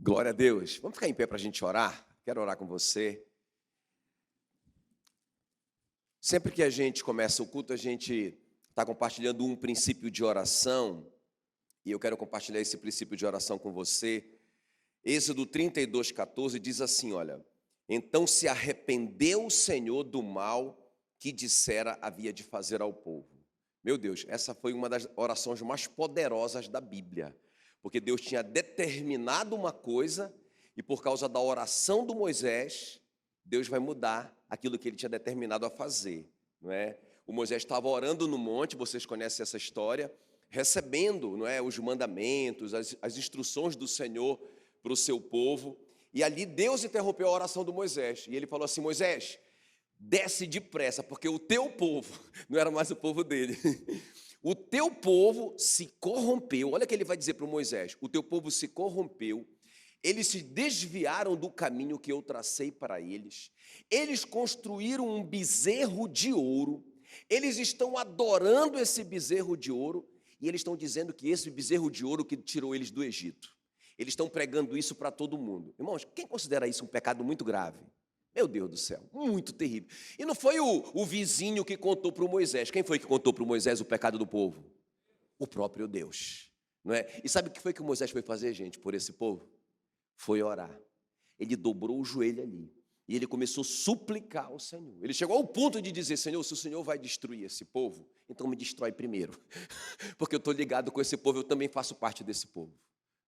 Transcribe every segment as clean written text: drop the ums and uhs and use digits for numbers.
Glória a Deus. Vamos ficar em pé para a gente orar? Quero orar com você. Sempre que a gente começa o culto, a gente está compartilhando um princípio de oração, e eu quero compartilhar esse princípio de oração com você. Êxodo 32:14 diz assim, olha: então se arrependeu o Senhor do mal que dissera havia de fazer ao povo. Meu Deus, essa foi uma das orações mais poderosas da Bíblia, porque Deus tinha determinado uma coisa, e por causa da oração do Moisés, Deus vai mudar aquilo que ele tinha determinado a fazer, não é? O Moisés estava orando no monte, vocês conhecem essa história, recebendo, não é, os mandamentos, as instruções do Senhor para o seu povo, e ali Deus interrompeu a oração do Moisés, e ele falou assim: Moisés, desce depressa, porque o teu povo, não era mais o povo dele, o teu povo se corrompeu. Olha o que ele vai dizer para o Moisés: o teu povo se corrompeu, eles se desviaram do caminho que eu tracei para eles, eles construíram um bezerro de ouro, eles estão adorando esse bezerro de ouro, e eles estão dizendo que esse bezerro de ouro que tirou eles do Egito, eles estão pregando isso para todo mundo. Irmãos, quem considera isso um pecado muito grave? Meu Deus do céu, muito terrível. E não foi o vizinho que contou para o Moisés. Quem foi que contou para o Moisés o pecado do povo? O próprio Deus, não é? E sabe o que foi que o Moisés foi fazer, gente, por esse povo? Foi orar. Ele dobrou o joelho ali e ele começou a suplicar ao Senhor. Ele chegou ao ponto de dizer: Senhor, se o Senhor vai destruir esse povo, então me destrói primeiro, porque eu estou ligado com esse povo, eu também faço parte desse povo,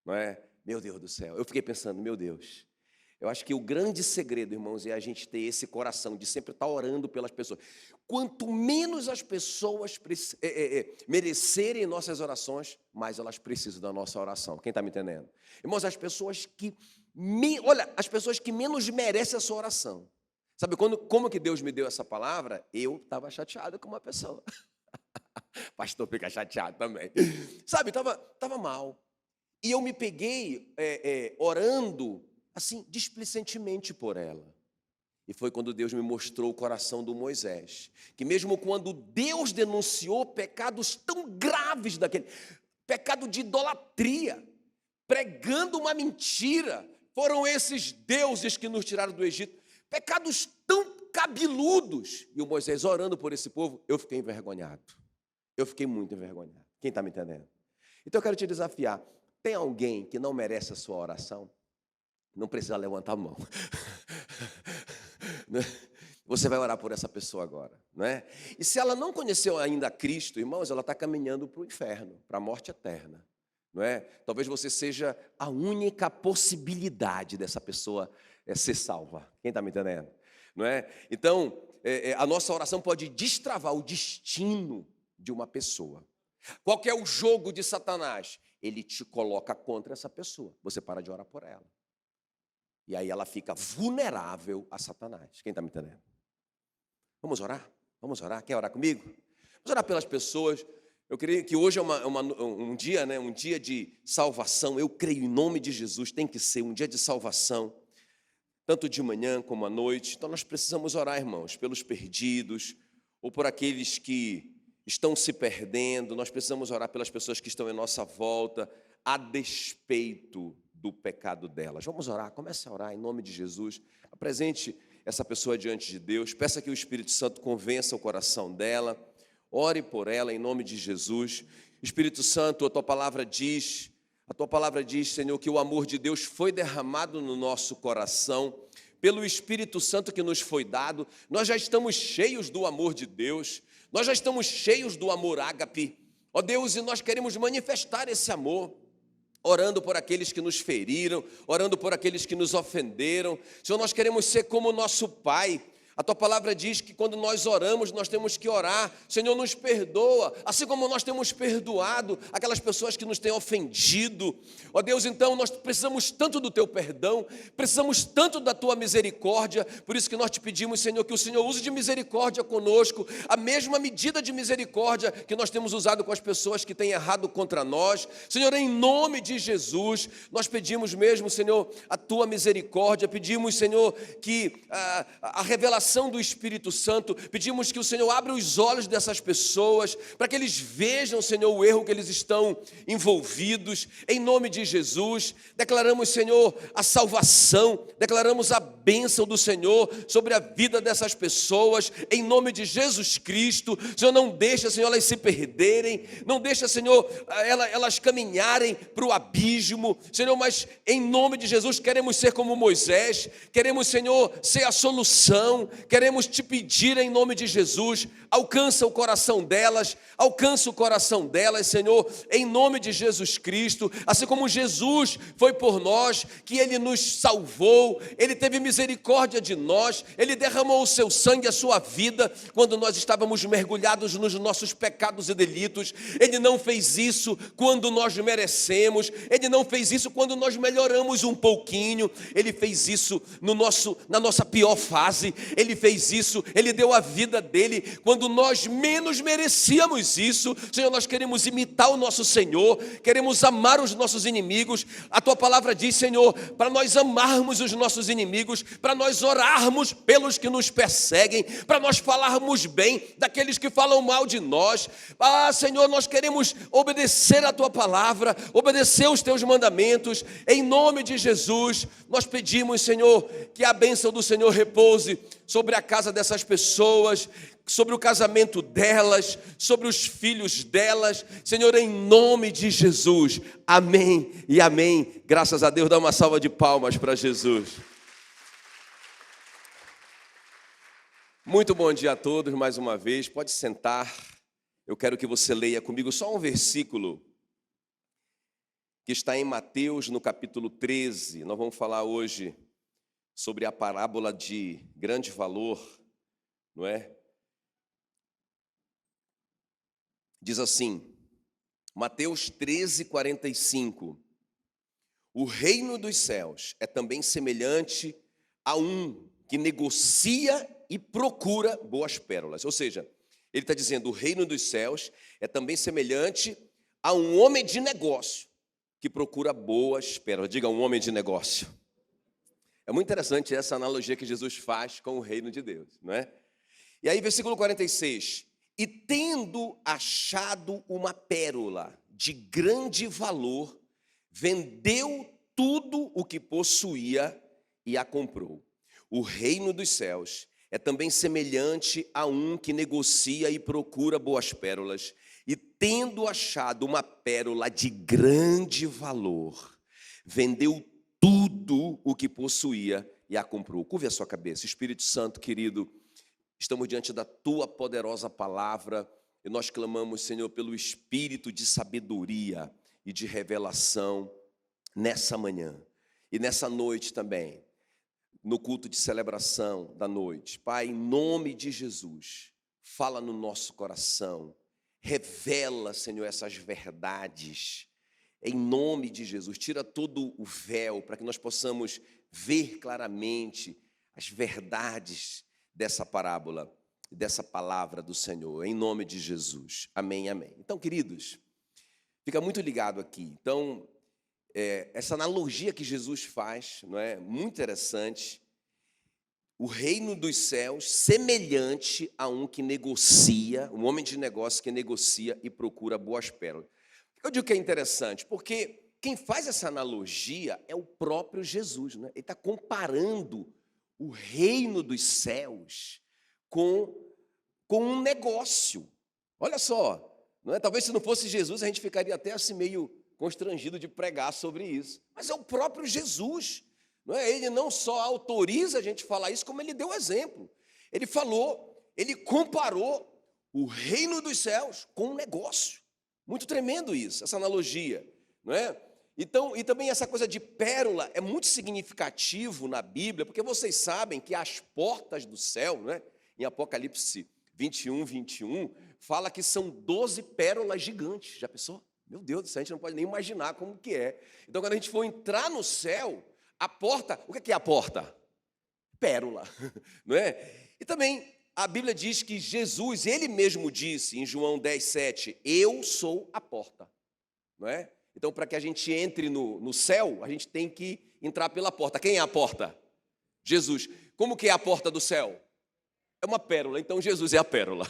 não é? Meu Deus do céu, eu fiquei pensando, meu Deus, eu acho que o grande segredo, irmãos, é a gente ter esse coração de sempre estar orando pelas pessoas. Quanto menos as pessoas merecerem nossas orações, mais elas precisam da nossa oração. Quem está me entendendo? Irmãos, as pessoas que as pessoas que menos merecem a sua oração. Sabe como que Deus me deu essa palavra? Eu estava chateado com uma pessoa. Pastor fica chateado também. Sabe, estava mal. E eu me peguei orando assim, displicentemente por ela. E foi quando Deus me mostrou o coração do Moisés, que mesmo quando Deus denunciou pecados tão graves daquele, pecado de idolatria, pregando uma mentira, foram esses deuses que nos tiraram do Egito, pecados tão cabeludos, e o Moisés orando por esse povo, eu fiquei envergonhado, eu fiquei muito envergonhado. Quem está me entendendo? Então eu quero te desafiar, tem alguém que não merece a sua oração? Não precisa levantar a mão. Você vai orar por essa pessoa agora, não é? E se ela não conheceu ainda Cristo, irmãos, ela está caminhando para o inferno, para a morte eterna, não é? Talvez você seja a única possibilidade dessa pessoa ser salva. Quem está me entendendo? Não é? Então, a nossa oração pode destravar o destino de uma pessoa. Qual que é o jogo de Satanás? Ele te coloca contra essa pessoa. Você para de orar por ela. E aí ela fica vulnerável a Satanás. Quem está me entendendo? Vamos orar? Vamos orar? Quer orar comigo? Vamos orar pelas pessoas. Eu creio que hoje é um dia, né? Um dia de salvação. Eu creio em nome de Jesus, tem que ser um dia de salvação, tanto de manhã como à noite. Então nós precisamos orar, irmãos, pelos perdidos, ou por aqueles que estão se perdendo. Nós precisamos orar pelas pessoas que estão em nossa volta, a despeito do pecado delas. Vamos orar, comece a orar em nome de Jesus. Apresente essa pessoa diante de Deus, peça que o Espírito Santo convença o coração dela, ore por ela em nome de Jesus. Espírito Santo, a tua palavra diz, Senhor, que o amor de Deus foi derramado no nosso coração, pelo Espírito Santo que nos foi dado. Nós já estamos cheios do amor de Deus, nós já estamos cheios do amor ágape, ó Deus, e nós queremos manifestar esse amor, orando por aqueles que nos feriram, orando por aqueles que nos ofenderam. Senhor, nós queremos ser como o nosso Pai. A tua palavra diz que quando nós oramos, nós temos que orar: Senhor, nos perdoa, assim como nós temos perdoado aquelas pessoas que nos têm ofendido. Ó Deus, então nós precisamos tanto do teu perdão, precisamos tanto da tua misericórdia. Por isso que nós te pedimos, Senhor, que o Senhor use de misericórdia conosco, a mesma medida de misericórdia que nós temos usado com as pessoas que têm errado contra nós. Senhor, em nome de Jesus, nós pedimos mesmo, Senhor, a tua misericórdia. Pedimos, Senhor, que a revelação revelação do Espírito Santo, pedimos que o Senhor abra os olhos dessas pessoas, para que eles vejam, Senhor, o erro que eles estão envolvidos, em nome de Jesus. Declaramos, Senhor, a salvação, declaramos a bênção do Senhor sobre a vida dessas pessoas, em nome de Jesus Cristo. Senhor, não deixa, Senhor, elas se perderem, não deixa, Senhor, elas caminharem para o abismo, Senhor, mas em nome de Jesus queremos ser como Moisés, queremos, Senhor, ser a solução, queremos te pedir em nome de Jesus, alcança o coração delas, Senhor, em nome de Jesus Cristo, assim como Jesus foi por nós, que Ele nos salvou, Ele teve misericórdia de nós, Ele derramou o seu sangue, a sua vida, quando nós estávamos mergulhados nos nossos pecados e delitos. Ele não fez isso quando nós merecemos, Ele não fez isso quando nós melhoramos um pouquinho, Ele fez isso na nossa pior fase, Ele fez isso, Ele deu a vida dEle, quando nós menos merecíamos isso. Senhor, nós queremos imitar o nosso Senhor, queremos amar os nossos inimigos. A Tua palavra diz, Senhor, para nós amarmos os nossos inimigos, para nós orarmos pelos que nos perseguem, para nós falarmos bem daqueles que falam mal de nós. Senhor, nós queremos obedecer a Tua palavra, obedecer os Teus mandamentos, em nome de Jesus. Nós pedimos, Senhor, que a bênção do Senhor repouse sobre a casa dessas pessoas, sobre o casamento delas, sobre os filhos delas, Senhor, em nome de Jesus, amém e amém. Graças a Deus, dá uma salva de palmas para Jesus. Muito bom dia a todos, mais uma vez, pode sentar. Eu quero que você leia comigo só um versículo que está em Mateus, no capítulo 13. Nós vamos falar hoje sobre a parábola de grande valor, não é? Diz assim, Mateus 13, 45. O reino dos céus é também semelhante a um que negocia e procura boas pérolas. Ou seja, ele está dizendo, o reino dos céus é também semelhante a um homem de negócio que procura boas pérolas. Diga, um homem de negócio. É muito interessante essa analogia que Jesus faz com o reino de Deus, não é? E aí, versículo 46. E tendo achado uma pérola de grande valor, vendeu tudo o que possuía e a comprou. O reino dos céus é também semelhante a um que negocia e procura boas pérolas, e tendo achado uma pérola de grande valor, vendeu tudo o que possuía e a comprou. Curve a sua cabeça. Espírito Santo, querido, estamos diante da Tua poderosa palavra e nós clamamos, Senhor, pelo espírito de sabedoria e de revelação nessa manhã e nessa noite também, no culto de celebração da noite. Pai, em nome de Jesus, fala no nosso coração, revela, Senhor, essas verdades, em nome de Jesus. Tira todo o véu para que nós possamos ver claramente as verdades dessa parábola, dessa palavra do Senhor, em nome de Jesus. Amém, amém. Então, queridos, fica muito ligado aqui. Então, essa analogia que Jesus faz, não é? Muito interessante. O reino dos céus semelhante a um que negocia, um homem de negócio que negocia e procura boas pérolas. Eu digo que é interessante, porque quem faz essa analogia é o próprio Jesus, né? Ele está comparando o reino dos céus com um negócio. Olha só, não é? Talvez se não fosse Jesus, a gente ficaria até assim meio constrangido de pregar sobre isso. Mas é o próprio Jesus, não é? Ele não só autoriza a gente falar isso, como ele deu exemplo. Ele falou, ele comparou o reino dos céus com um negócio. Muito tremendo isso, essa analogia, não é? Então, e também essa coisa de pérola é muito significativo na Bíblia, porque vocês sabem que as portas do céu, né, em Apocalipse 21, fala que são 12 pérolas gigantes. Já pensou? Meu Deus do céu, a gente não pode nem imaginar como que é. Então, quando a gente for entrar no céu, a porta, o que é a porta? Pérola, não é? E também a Bíblia diz que Jesus, ele mesmo disse em João 10:7, eu sou a porta, não é? Então, para que a gente entre no céu, a gente tem que entrar pela porta. Quem é a porta? Jesus. Como que é a porta do céu? é uma pérola, então Jesus é a pérola.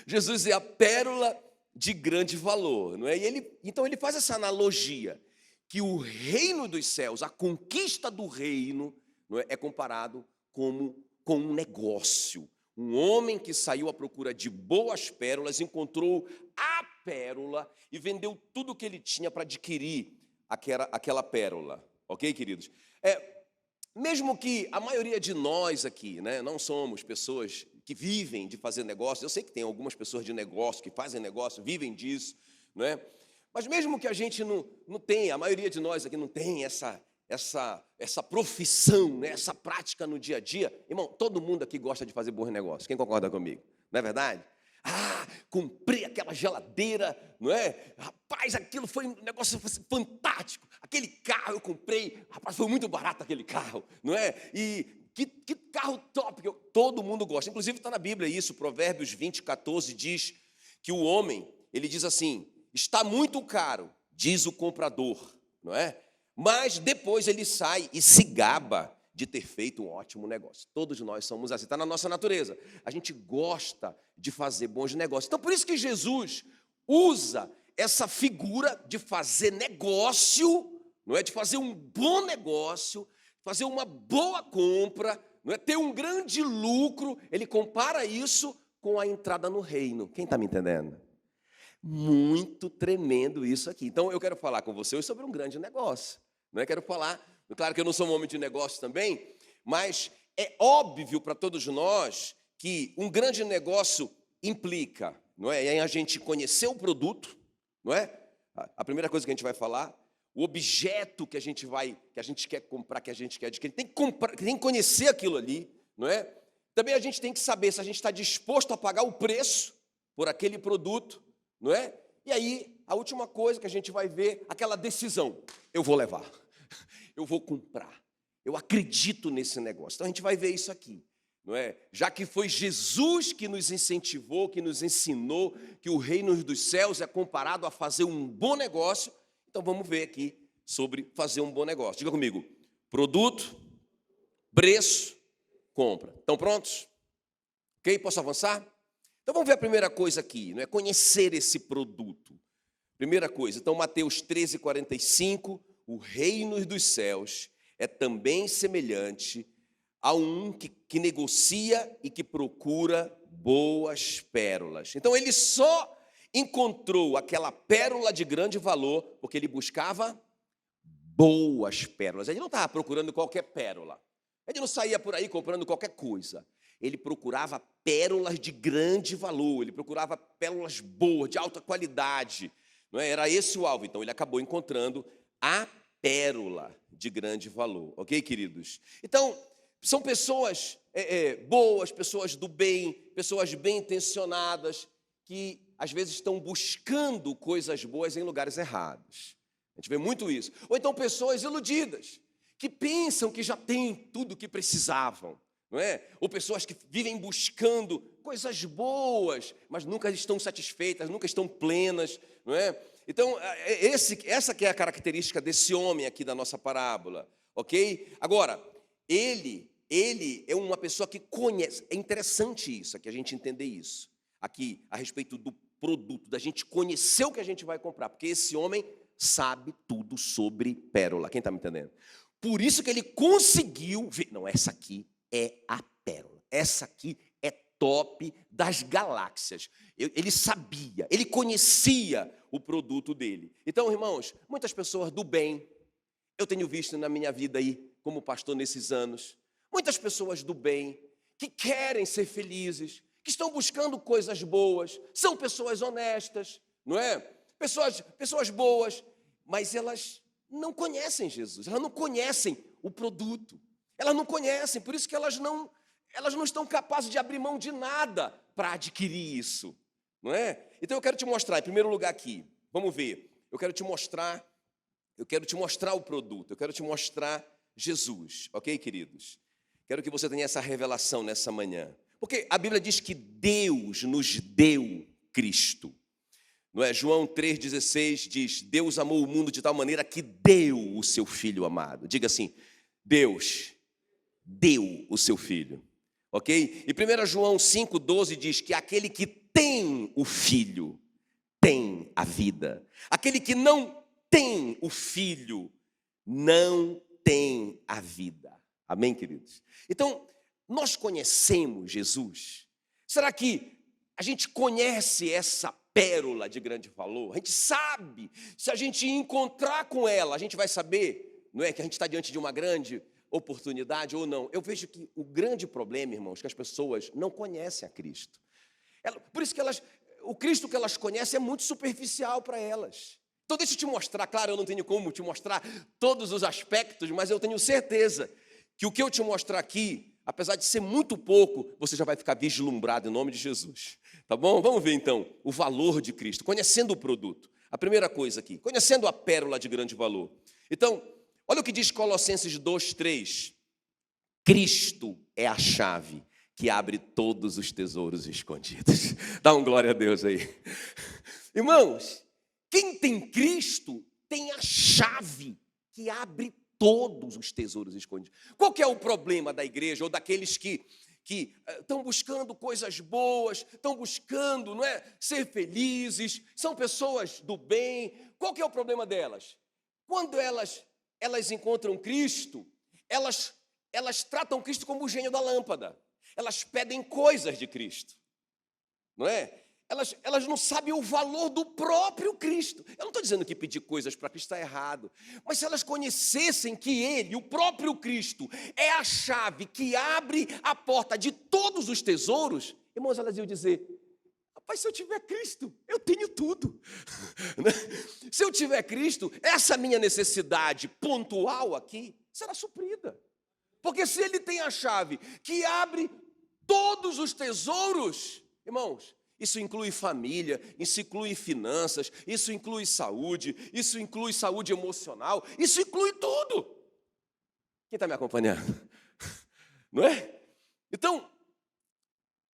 Jesus é a pérola de grande valor, não é? Então ele faz essa analogia, que o reino dos céus, a conquista do reino, não é comparado com um negócio. Um homem que saiu à procura de boas pérolas, encontrou a pérola e vendeu tudo o que ele tinha para adquirir aquela pérola. Ok, queridos? Mesmo que a maioria de nós aqui, né, não somos pessoas que vivem de fazer negócio, eu sei que tem algumas pessoas de negócio que fazem negócio, vivem disso, não é? Mas mesmo que a gente não tenha, a maioria de nós aqui não tem essa profissão, né, essa prática no dia a dia, irmão, todo mundo aqui gosta de fazer bons negócios. Quem concorda comigo? Não é verdade? Comprei aquela geladeira, não é? Rapaz, aquilo foi um negócio fantástico. Aquele carro eu comprei, rapaz, foi muito barato aquele carro, não é? E que carro top, que todo mundo gosta. Inclusive está na Bíblia isso, Provérbios 20:14 diz que o homem, ele diz assim, está muito caro, diz o comprador, não é? Mas depois ele sai e se gaba de ter feito um ótimo negócio. Todos nós somos assim, está na nossa natureza. A gente gosta de fazer bons negócios. Então, por isso que Jesus usa essa figura de fazer negócio, não é? De fazer um bom negócio, fazer uma boa compra, não é? Ter um grande lucro. Ele compara isso com a entrada no reino. Quem está me entendendo? Muito tremendo isso aqui. Então, eu quero falar com você hoje sobre um grande negócio. Não é? Quero falar, claro que eu não sou um homem de negócio também, mas é óbvio para todos nós que um grande negócio implica, não é? Em a gente conhecer o produto, não é? A primeira coisa que a gente vai falar, o objeto que a gente quer comprar, que a gente quer adquirir, tem que conhecer aquilo ali, não é? Também a gente tem que saber se a gente está disposto a pagar o preço por aquele produto, não é? E aí, a última coisa que a gente vai ver, aquela decisão, eu vou levar, eu vou comprar, eu acredito nesse negócio. Então, a gente vai ver isso aqui, não é? Já que foi Jesus que nos incentivou, que nos ensinou que o reino dos céus é comparado a fazer um bom negócio, então vamos ver aqui sobre fazer um bom negócio. Diga comigo, produto, preço, compra. Estão prontos? Ok? Posso avançar? Então vamos ver a primeira coisa aqui, não é? Conhecer esse produto. Primeira coisa, então Mateus 13:45, o reino dos céus é também semelhante a um que negocia e que procura boas pérolas. Então ele só encontrou aquela pérola de grande valor porque ele buscava boas pérolas. Ele não estava procurando qualquer pérola. Ele não saía por aí comprando qualquer coisa. Ele procurava pérolas de grande valor, ele procurava pérolas boas, de alta qualidade. Não é? Era esse o alvo. Então, ele acabou encontrando a pérola de grande valor. Ok, queridos? Então, são pessoas boas, pessoas do bem, pessoas bem intencionadas, que às vezes estão buscando coisas boas em lugares errados. A gente vê muito isso. Ou então pessoas iludidas, que pensam que já têm tudo o que precisavam. Não é? Ou pessoas que vivem buscando coisas boas, mas nunca estão satisfeitas, nunca estão plenas, não é? Então, essa que é a característica desse homem aqui da nossa parábola, ok? Agora, ele é uma pessoa que conhece, é interessante isso, aqui a gente entender isso, aqui a respeito do produto, da gente conhecer o que a gente vai comprar, porque esse homem sabe tudo sobre pérola, quem está me entendendo? Por isso que ele conseguiu ver, não, essa aqui é a pérola. Essa aqui é top das galáxias. Ele sabia, ele conhecia o produto dele. Então, irmãos, muitas pessoas do bem, eu tenho visto na minha vida aí, como pastor nesses anos, muitas pessoas do bem, que querem ser felizes, que estão buscando coisas boas, são pessoas honestas, não é? Pessoas boas, mas elas não conhecem Jesus, elas não conhecem o produto. Elas não conhecem, por isso que elas não estão capazes de abrir mão de nada para adquirir isso, não é? Então eu quero te mostrar, em primeiro lugar aqui, vamos ver, eu quero te mostrar o produto, eu quero te mostrar Jesus, ok, queridos? Quero que você tenha essa revelação nessa manhã, porque a Bíblia diz que Deus nos deu Cristo, não é? João 3,16 diz, Deus amou o mundo de tal maneira que deu o seu Filho amado. Diga assim, Deus deu o seu Filho, ok? E 1 João 5,12 diz que aquele que tem o Filho tem a vida. Aquele que não tem o Filho não tem a vida. Amém, queridos? Então, nós conhecemos Jesus. Será que a gente conhece essa pérola de grande valor? A gente sabe, se a gente encontrar com ela, a gente vai saber, não é, que a gente está diante de uma grande oportunidade ou não. Eu vejo que o grande problema, irmãos, que as pessoas não conhecem a Cristo. Por isso que o Cristo que elas conhecem é muito superficial para elas. Então deixa eu te mostrar, claro, eu não tenho como te mostrar todos os aspectos, mas eu tenho certeza que o que eu te mostrar aqui, apesar de ser muito pouco, você já vai ficar vislumbrado em nome de Jesus. Tá bom? Vamos ver então o valor de Cristo, conhecendo o produto. A primeira coisa aqui, conhecendo a pérola de grande valor. Então, olha o que diz Colossenses 2:3. Cristo é a chave que abre todos os tesouros escondidos. Dá um glória a Deus aí. Irmãos, quem tem Cristo tem a chave que abre todos os tesouros escondidos. Qual que é o problema da igreja ou daqueles que estão buscando coisas boas, estão buscando, não é, ser felizes, são pessoas do bem? Qual que é o problema delas? Quando elas encontram Cristo, elas tratam Cristo como o gênio da lâmpada. Elas pedem coisas de Cristo, não é? Elas não sabem o valor do próprio Cristo. Eu não estou dizendo que pedir coisas para Cristo está errado, mas se elas conhecessem que Ele, o próprio Cristo, é a chave que abre a porta de todos os tesouros, irmãos, elas iam dizer: rapaz, se eu tiver Cristo, eu tenho tudo. Se eu tiver Cristo, essa minha necessidade pontual aqui será suprida. Porque se Ele tem a chave que abre todos os tesouros, irmãos, isso inclui família, isso inclui finanças, isso inclui saúde emocional, isso inclui tudo. Quem está me acompanhando? Não é? Então,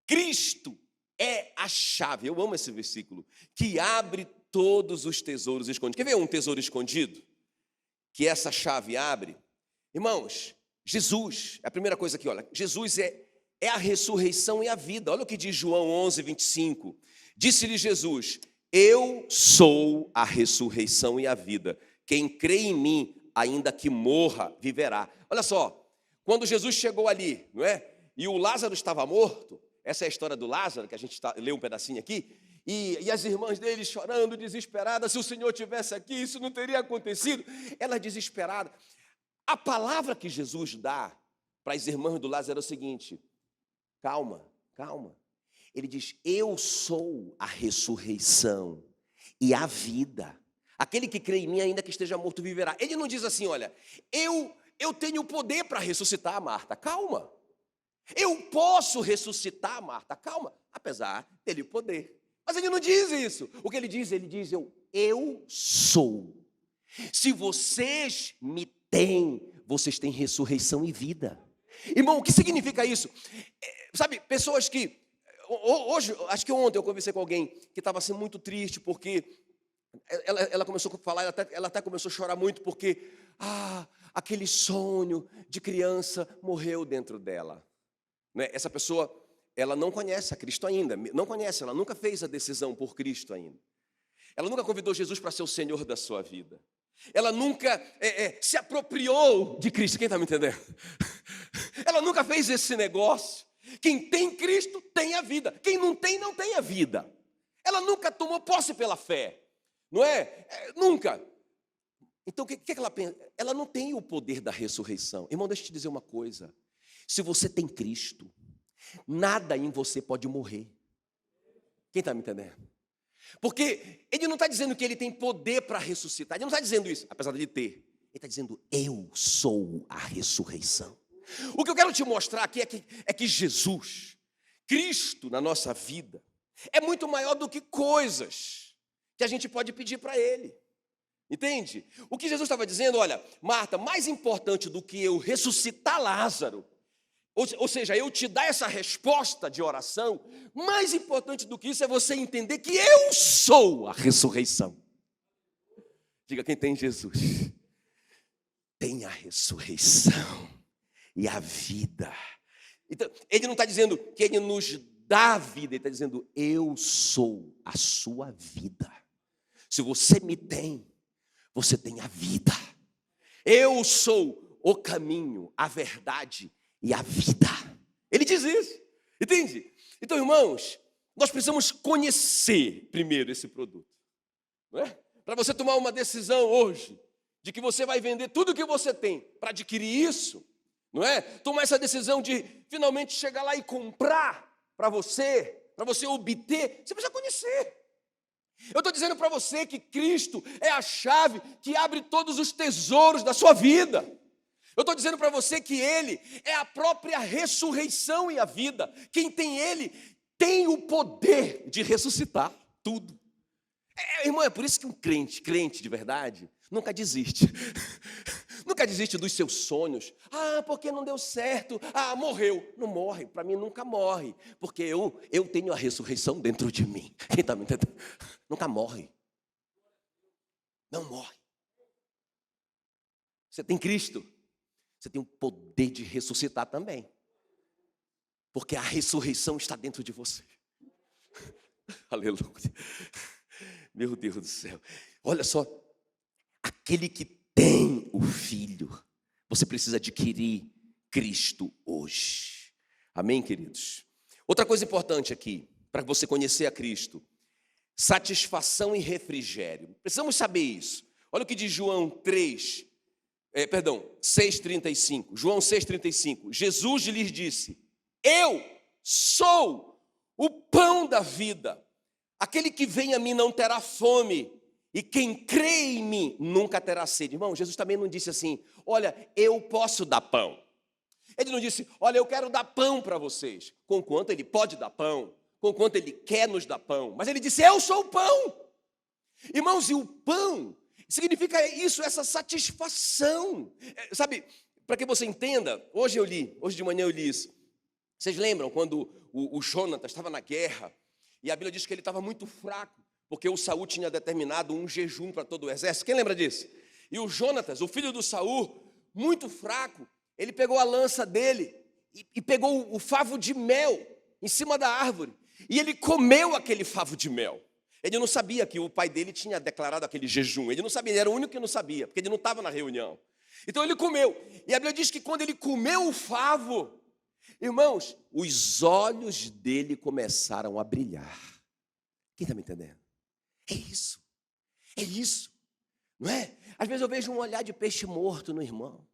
Cristo é a chave, eu amo esse versículo, que abre todos os tesouros escondidos. Quer ver um tesouro escondido? Que essa chave abre? Irmãos, Jesus, é a primeira coisa aqui, olha, Jesus é a ressurreição e a vida. Olha o que diz João 11:25. Disse-lhe Jesus: eu sou a ressurreição e a vida. Quem crê em mim, ainda que morra, viverá. Olha só, quando Jesus chegou ali, não é? E o Lázaro estava morto. Essa é a história do Lázaro, que a gente leu um pedacinho aqui. E as irmãs dele chorando, desesperadas. Se o Senhor tivesse aqui, isso não teria acontecido. Ela desesperada. A palavra que Jesus dá para as irmãs do Lázaro é o seguinte: calma, calma. Ele diz: eu sou a ressurreição e a vida. Aquele que crê em mim, ainda que esteja morto, viverá. Ele não diz assim: olha, eu tenho poder para ressuscitar, Marta. Calma. Eu posso ressuscitar, Marta. Calma. Apesar dele o poder. Mas ele não diz isso. O que ele diz? Ele diz: eu sou. Se vocês me têm, vocês têm ressurreição e vida. Irmão, o que significa isso? Sabe, pessoas que... Hoje, acho que ontem eu conversei com alguém que estava assim muito triste porque ela começou a falar, ela até começou a chorar muito porque aquele sonho de criança morreu dentro dela. Né? Essa pessoa, ela não conhece a Cristo ainda, não conhece, ela nunca fez a decisão por Cristo ainda. Ela nunca convidou Jesus para ser o Senhor da sua vida. Ela nunca se apropriou de Cristo. Quem está me entendendo? Ela nunca fez esse negócio. Quem tem Cristo tem a vida. Quem não tem, não tem a vida. Ela nunca tomou posse pela fé. Não é? Nunca. Então, o que ela pensa? Ela não tem o poder da ressurreição. Irmão, deixa eu te dizer uma coisa. Se você tem Cristo, nada em você pode morrer. Quem está me entendendo? Porque ele não está dizendo que ele tem poder para ressuscitar. Ele não está dizendo isso, apesar de ele ter. Ele está dizendo: eu sou a ressurreição. O que eu quero te mostrar aqui é que Jesus, Cristo na nossa vida, é muito maior do que coisas que a gente pode pedir para Ele. Entende? O que Jesus estava dizendo: olha, Marta, mais importante do que eu ressuscitar Lázaro, ou seja, eu te dar essa resposta de oração, mais importante do que isso é você entender que eu sou a ressurreição. Diga: quem tem Jesus tem a ressurreição e a vida. Então, ele não está dizendo que ele nos dá a vida, ele está dizendo, eu sou a sua vida. Se você me tem, você tem a vida. Eu sou o caminho, a verdade e a vida. Ele diz isso, entende? Então, irmãos, nós precisamos conhecer primeiro esse produto, não é? Para você tomar uma decisão hoje, de que você vai vender tudo o que você tem para adquirir isso, não é? Tomar essa decisão de finalmente chegar lá e comprar para você obter, você precisa conhecer. Eu estou dizendo para você que Cristo é a chave que abre todos os tesouros da sua vida. Eu estou dizendo para você que Ele é a própria ressurreição e a vida. Quem tem Ele tem o poder de ressuscitar tudo. Irmão, é por isso que um crente de verdade, nunca desiste. Nunca desiste dos seus sonhos. Ah, porque não deu certo. Ah, morreu. Não morre, para mim nunca morre. Porque eu tenho a ressurreição dentro de mim. Quem está me entendendo? Nunca morre. Não morre. Você tem Cristo. Você tem o poder de ressuscitar também. Porque a ressurreição está dentro de você. Aleluia. Meu Deus do céu. Olha só. Aquele que tem o Filho, você precisa adquirir Cristo hoje. Amém, queridos? Outra coisa importante aqui, para você conhecer a Cristo, satisfação e refrigério. Precisamos saber isso. Olha o que diz João 6,35. João 6,35. Jesus lhes disse, eu sou o pão da vida. Aquele que vem a mim não terá fome, e quem crê em mim nunca terá sede. Irmão, Jesus também não disse assim, olha, eu posso dar pão. Ele não disse, olha, eu quero dar pão para vocês. Conquanto ele pode dar pão, conquanto ele quer nos dar pão. Mas ele disse, eu sou o pão. Irmãos, e o pão significa isso, essa satisfação. Sabe, para que você entenda, hoje de manhã eu li isso. Vocês lembram quando o Jonatas estava na guerra, e a Bíblia diz que ele estava muito fraco, porque o Saul tinha determinado um jejum para todo o exército. Quem lembra disso? E o Jonatas, o filho do Saul, muito fraco, ele pegou a lança dele e pegou o favo de mel em cima da árvore. E ele comeu aquele favo de mel. Ele não sabia que o pai dele tinha declarado aquele jejum. Ele não sabia, ele era o único que não sabia, porque ele não estava na reunião. Então ele comeu. E a Bíblia diz que quando ele comeu o favo, irmãos, os olhos dele começaram a brilhar. Quem está me entendendo? É isso, não é? Às vezes eu vejo um olhar de peixe morto no irmão.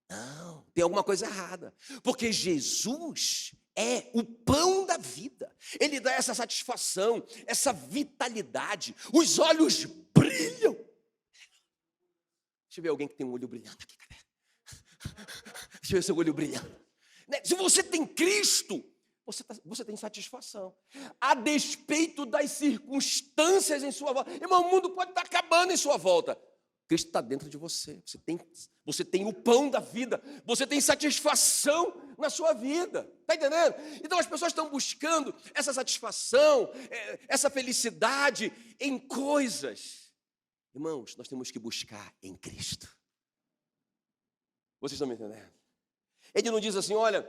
Não, tem alguma coisa errada, porque Jesus é o pão da vida. Ele dá essa satisfação, essa vitalidade, os olhos brilham. Deixa eu ver alguém que tem um olho brilhando aqui, cadê? Deixa eu ver seu olho brilhando. Se você tem Cristo, você tem satisfação. A despeito das circunstâncias em sua volta. Irmão, o mundo pode estar acabando em sua volta. Cristo está dentro de você. Você tem o pão da vida. Você tem satisfação na sua vida. Está entendendo? Então as pessoas estão buscando essa satisfação, essa felicidade em coisas. Irmãos, nós temos que buscar em Cristo. Vocês estão me entendendo? Ele não diz assim, olha,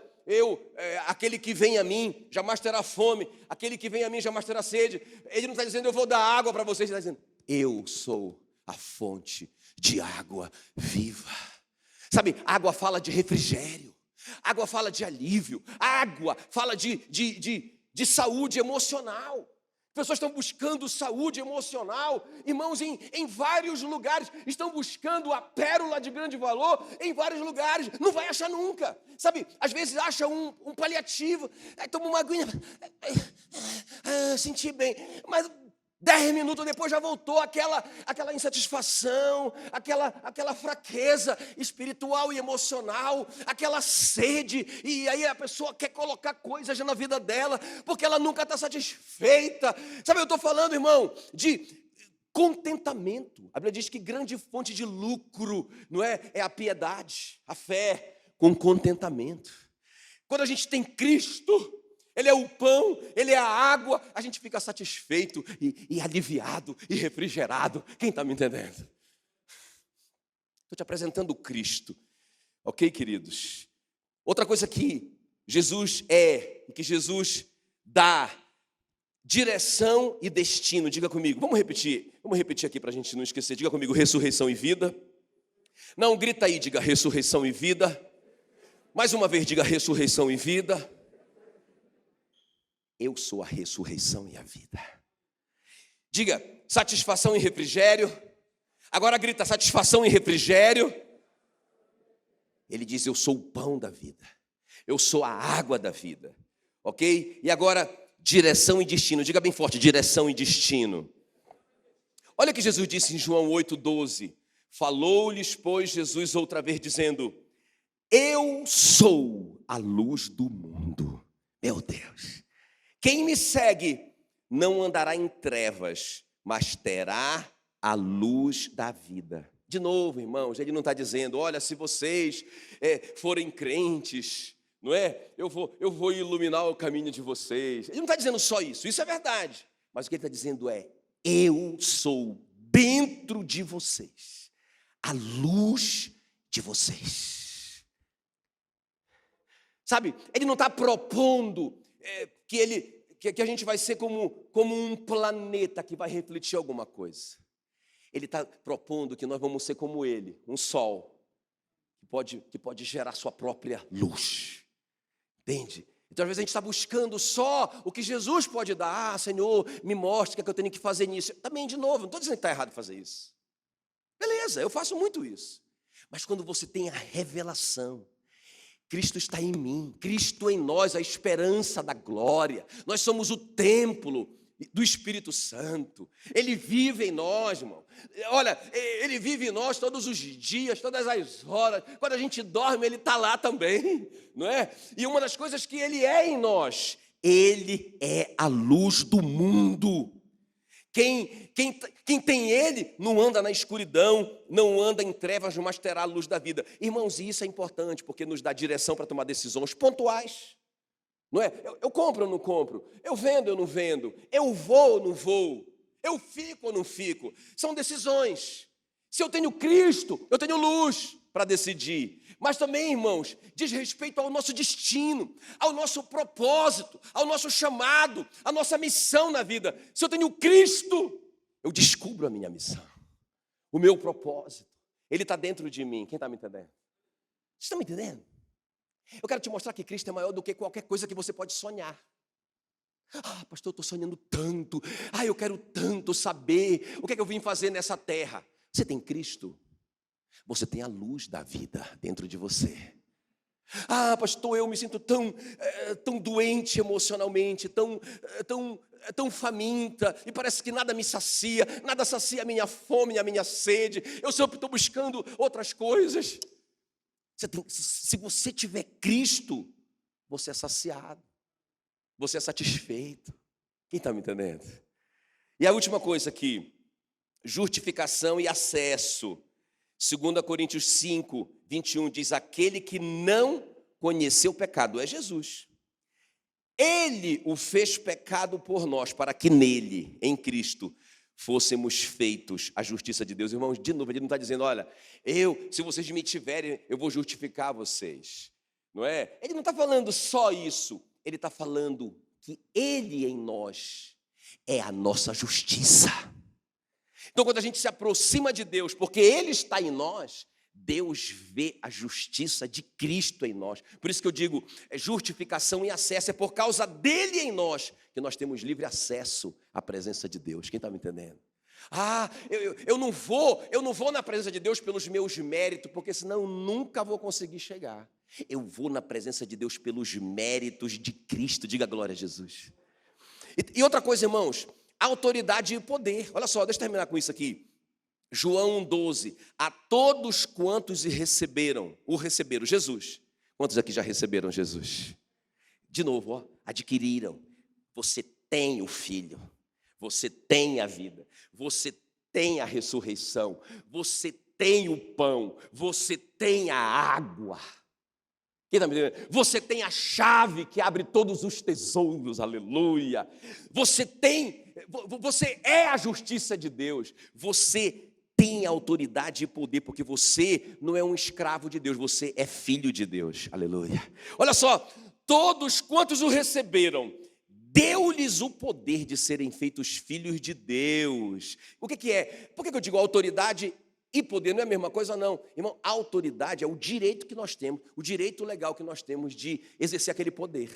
aquele que vem a mim jamais terá fome, aquele que vem a mim jamais terá sede. Ele não está dizendo, eu vou dar água para vocês, ele está dizendo, eu sou a fonte de água viva. Sabe, água fala de refrigério, água fala de alívio, água fala de saúde emocional. Pessoas estão buscando saúde emocional, irmãos, em vários lugares, estão buscando a pérola de grande valor em vários lugares, não vai achar nunca, sabe, às vezes acha um paliativo, toma uma aguinha, senti bem, mas 10 minutos depois já voltou aquela insatisfação, aquela fraqueza espiritual e emocional, aquela sede, e aí a pessoa quer colocar coisas na vida dela, porque ela nunca está satisfeita. Sabe, eu estou falando, irmão, de contentamento. A Bíblia diz que grande fonte de lucro, não é? É a piedade, a fé, com contentamento. Quando a gente tem Cristo, Ele é o pão, Ele é a água, a gente fica satisfeito e aliviado e refrigerado. Quem está me entendendo? Estou te apresentando Cristo. Ok, queridos? Outra coisa que Jesus é, e que Jesus dá direção e destino. Diga comigo, vamos repetir aqui para a gente não esquecer. Diga comigo, ressurreição e vida. Não, grita aí, diga ressurreição e vida. Mais uma vez, diga ressurreição e vida. Eu sou a ressurreição e a vida. Diga satisfação e refrigério. Agora grita satisfação e refrigério. Ele diz, eu sou o pão da vida. Eu sou a água da vida. Ok? E agora, direção e destino. Diga bem forte, direção e destino. Olha o que Jesus disse em João 8,12. Falou-lhes, pois, Jesus outra vez, dizendo, eu sou a luz do mundo. Meu Deus. Quem me segue não andará em trevas, mas terá a luz da vida. De novo, irmãos, ele não está dizendo, olha, se vocês forem crentes, não é? Eu vou iluminar o caminho de vocês. Ele não está dizendo só isso, isso é verdade. Mas o que ele está dizendo é, eu sou dentro de vocês, a luz de vocês. Sabe, ele não está propondo que a gente vai ser como um planeta que vai refletir alguma coisa. Ele está propondo que nós vamos ser como ele, um sol, que pode gerar sua própria luz. Entende? Então, às vezes, a gente está buscando só o que Jesus pode dar. Ah, Senhor, me mostre o que eu tenho que fazer nisso. Também, de novo, não estou dizendo que está errado fazer isso. Beleza, eu faço muito isso. Mas quando você tem a revelação, Cristo está em mim, Cristo em nós, a esperança da glória. Nós somos o templo do Espírito Santo. Ele vive em nós, irmão. Olha, ele vive em nós todos os dias, todas as horas. Quando a gente dorme, ele está lá também, não é? E uma das coisas que ele é em nós, ele é a luz do mundo. Quem tem ele não anda na escuridão, não anda em trevas, mas terá a luz da vida. Irmãos, e isso é importante, porque nos dá direção para tomar decisões pontuais. Não é? Eu compro ou não compro? Eu vendo ou não vendo? Eu vou ou não vou? Eu fico ou não fico? São decisões. Se eu tenho Cristo, eu tenho luz para decidir. Mas também, irmãos, diz respeito ao nosso destino, ao nosso propósito, ao nosso chamado, à nossa missão na vida. Se eu tenho Cristo, eu descubro a minha missão, o meu propósito. Ele está dentro de mim. Quem está me entendendo? Vocês estão me entendendo? Eu quero te mostrar que Cristo é maior do que qualquer coisa que você pode sonhar. Ah, pastor, eu estou sonhando tanto. Ah, eu quero tanto saber o que é que eu vim fazer nessa terra. Você tem Cristo? Você tem a luz da vida dentro de você. Ah, pastor, eu me sinto tão doente emocionalmente, tão faminta, e parece que nada me sacia, nada sacia a minha fome, a minha sede. Eu sempre estou buscando outras coisas. Se você tiver Cristo, você é saciado, você é satisfeito. Quem está me entendendo? E a última coisa aqui, justificação e acesso. 2 Coríntios 5, 21 diz, aquele que não conheceu o pecado é Jesus. Ele o fez pecado por nós, para que nele, em Cristo, fôssemos feitos a justiça de Deus. Irmãos, de novo, ele não está dizendo, olha, se vocês me tiverem, eu vou justificar vocês. Não é? Ele não está falando só isso. Ele está falando que ele em nós é a nossa justiça. Então, quando a gente se aproxima de Deus, porque ele está em nós, Deus vê a justiça de Cristo em nós. Por isso que eu digo, justificação e acesso. É por causa dele em nós que nós temos livre acesso à presença de Deus. Quem está me entendendo? Ah, eu não vou na presença de Deus pelos meus méritos, porque senão eu nunca vou conseguir chegar. Eu vou na presença de Deus pelos méritos de Cristo. Diga glória a Jesus. E outra coisa, irmãos, autoridade e poder. Olha só, deixa eu terminar com isso aqui. João 1,12, a todos quantos o receberam Jesus. Quantos aqui já receberam Jesus? De novo, ó, adquiriram. Você tem o Filho, você tem a vida, você tem a ressurreição, você tem o pão, você tem a água. Quem está me entendendo? Você tem a chave que abre todos os tesouros, aleluia. Você é a justiça de Deus, você tem autoridade e poder, porque você não é um escravo de Deus, você é filho de Deus, aleluia. Olha só, todos quantos o receberam, deu-lhes o poder de serem feitos filhos de Deus. O que é? Por que eu digo autoridade e poder? Não é a mesma coisa, não. Irmão, a autoridade é o direito que nós temos, o direito legal que nós temos de exercer aquele poder.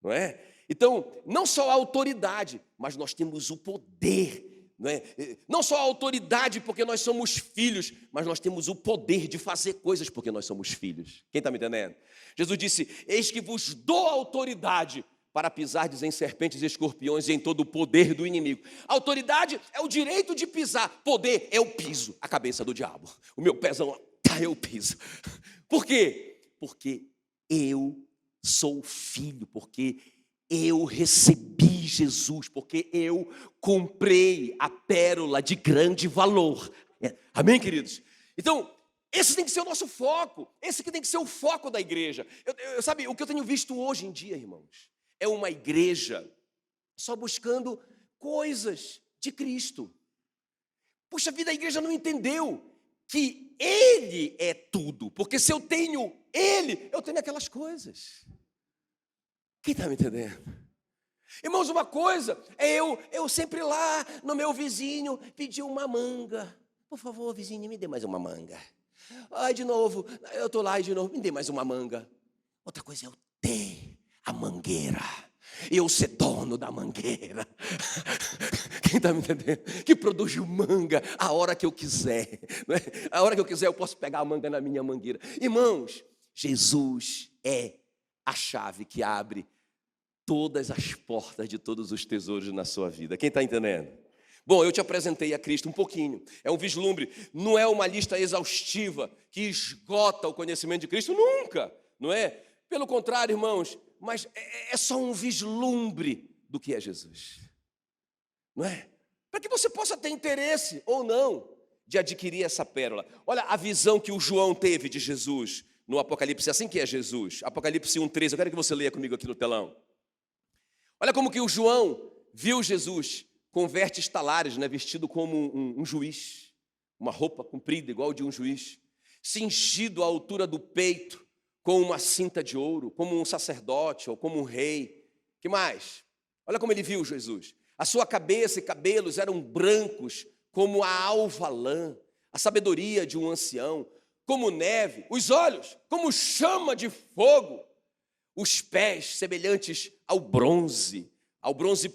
Não é? Então, não só a autoridade, mas nós temos o poder. Não é? Não só a autoridade porque nós somos filhos, mas nós temos o poder de fazer coisas porque nós somos filhos. Quem está me entendendo? Jesus disse, eis que vos dou autoridade para pisardes em serpentes e escorpiões e em todo o poder do inimigo. Autoridade é o direito de pisar. Poder é o piso, a cabeça do diabo. O meu pezão, eu piso. Por quê? Porque eu sou filho, porque eu recebi Jesus, porque eu comprei a pérola de grande valor. Amém, queridos? Então, esse tem que ser o nosso foco. Esse que tem que ser o foco da igreja. Sabe, o que eu tenho visto hoje em dia, irmãos, é uma igreja só buscando coisas de Cristo. Puxa vida, a igreja não entendeu que Ele é tudo. Porque se eu tenho Ele, eu tenho aquelas coisas. Quem está me entendendo? Irmãos, uma coisa é eu sempre lá no meu vizinho pedir uma manga. Por favor, vizinho, me dê mais uma manga. Ai, de novo, eu estou lá e de novo, me dê mais uma manga. Outra coisa é eu ter a mangueira, eu ser dono da mangueira. Quem está me entendendo? Que produz manga a hora que eu quiser, não é? A hora que eu quiser eu posso pegar a manga na minha mangueira. Irmãos, Jesus é a chave que abre todas as portas de todos os tesouros na sua vida. Quem está entendendo? Bom, eu te apresentei a Cristo um pouquinho. É um vislumbre, não é uma lista exaustiva que esgota o conhecimento de Cristo, nunca, não é? Pelo contrário, irmãos, mas é só um vislumbre do que é Jesus, não é? Para que você possa ter interesse ou não de adquirir essa pérola. Olha a visão que o João teve de Jesus no Apocalipse, assim que é Jesus. Apocalipse 1:13, eu quero que você leia comigo aqui no telão. Olha como que o João viu Jesus com vestes talares, né, vestido como um juiz, uma roupa comprida igual de um juiz, cingido à altura do peito, com uma cinta de ouro, como um sacerdote ou como um rei. Que mais? Olha como ele viu Jesus. A sua cabeça e cabelos eram brancos como a alva lã, a sabedoria de um ancião, como neve, os olhos como chama de fogo, os pés semelhantes ao bronze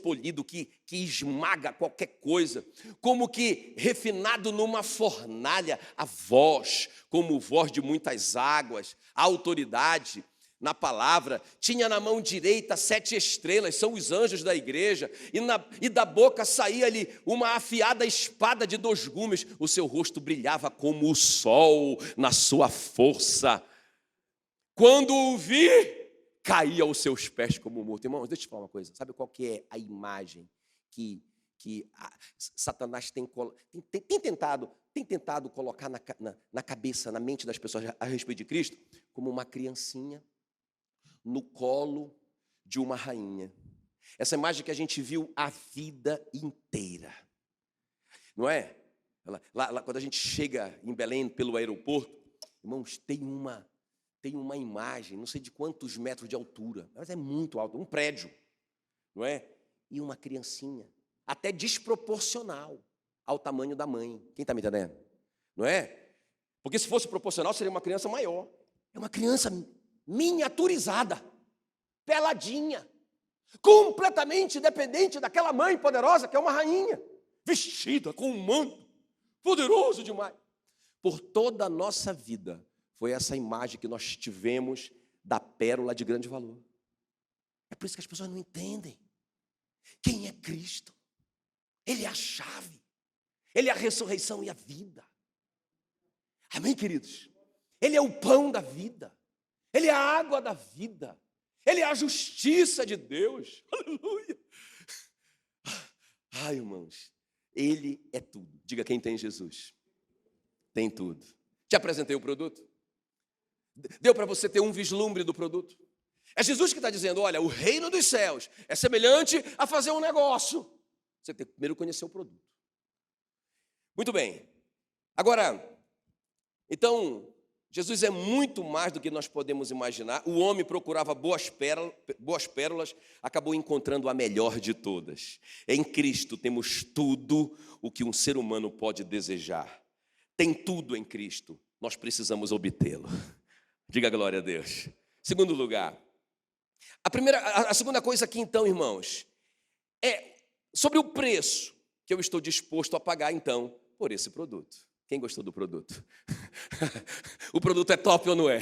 polido que esmaga qualquer coisa, como que refinado numa fornalha, a voz, como voz de muitas águas, a autoridade na palavra, tinha na mão direita 7 estrelas, são os anjos da igreja, e da boca saía-lhe uma afiada espada de 2 gumes, o seu rosto brilhava como o sol na sua força. Quando o vi, caía aos seus pés como morto. Irmãos, deixa eu te falar uma coisa. Sabe qual que é a imagem que Satanás tem tentado colocar na cabeça, na mente das pessoas a respeito de Cristo? Como uma criancinha no colo de uma rainha. Essa imagem que a gente viu a vida inteira. Não é? Lá, quando a gente chega em Belém pelo aeroporto, irmãos, tem uma imagem, não sei de quantos metros de altura, mas é muito alto, um prédio, não é? E uma criancinha, até desproporcional ao tamanho da mãe. Quem está me entendendo? Não é? Porque se fosse proporcional, seria uma criança maior. É uma criança miniaturizada, peladinha, completamente dependente daquela mãe poderosa que é uma rainha, vestida com um manto poderoso demais. Por toda a nossa vida, foi essa imagem que nós tivemos da pérola de grande valor. É por isso que as pessoas não entendem. Quem é Cristo? Ele é a chave. Ele é a ressurreição e a vida. Amém, queridos? Ele é o pão da vida. Ele é a água da vida. Ele é a justiça de Deus. Aleluia. Ai, irmãos, Ele é tudo. Diga, quem tem Jesus? Tem tudo. Te apresentei o produto? Deu para você ter um vislumbre do produto? É Jesus que está dizendo, olha, o reino dos céus é semelhante a fazer um negócio. Você tem que primeiro conhecer o produto. Muito bem. Agora, então, Jesus é muito mais do que nós podemos imaginar. O homem procurava boas pérolas, acabou encontrando a melhor de todas. Em Cristo temos tudo o que um ser humano pode desejar. Tem tudo em Cristo, nós precisamos obtê-lo. Diga glória a Deus. Segundo lugar, a segunda coisa aqui então, irmãos, é sobre o preço que eu estou disposto a pagar então por esse produto. Quem gostou do produto? O produto é top ou não é?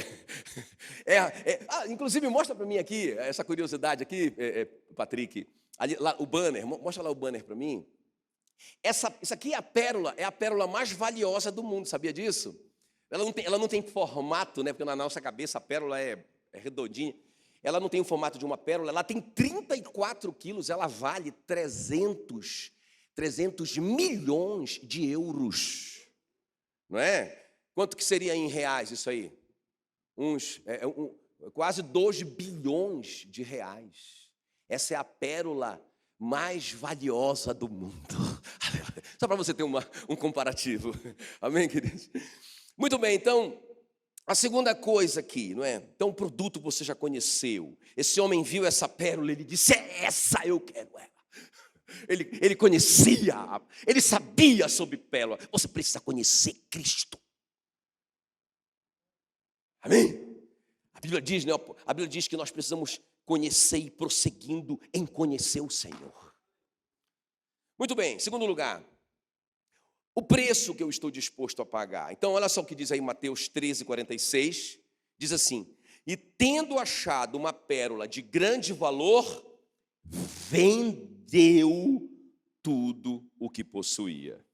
Inclusive, mostra para mim aqui, essa curiosidade aqui, Patrick, ali, lá, o banner, mostra lá o banner para mim. Isso aqui é a pérola mais valiosa do mundo, sabia disso? Ela não tem formato, né? Porque na nossa cabeça a pérola é redondinha. Ela não tem o formato de uma pérola, ela tem 34 quilos, ela vale 300 milhões de euros. Não é? Quanto que seria em reais isso aí? Quase 2 bilhões de reais. Essa é a pérola mais valiosa do mundo. Só para você ter um comparativo. Amém, queridos? Muito bem, então, a segunda coisa aqui, não é? Então, o produto você já conheceu. Esse homem viu essa pérola, ele disse, é essa, eu quero ela. Ele conhecia, ele sabia sobre pérola. Você precisa conhecer Cristo. Amém? A Bíblia diz, né? A Bíblia diz que nós precisamos conhecer e prosseguindo em conhecer o Senhor. Muito bem, segundo lugar, o preço que eu estou disposto a pagar. Então, olha só o que diz aí Mateus 13:46. Diz assim, e tendo achado uma pérola de grande valor, vendeu tudo o que possuía.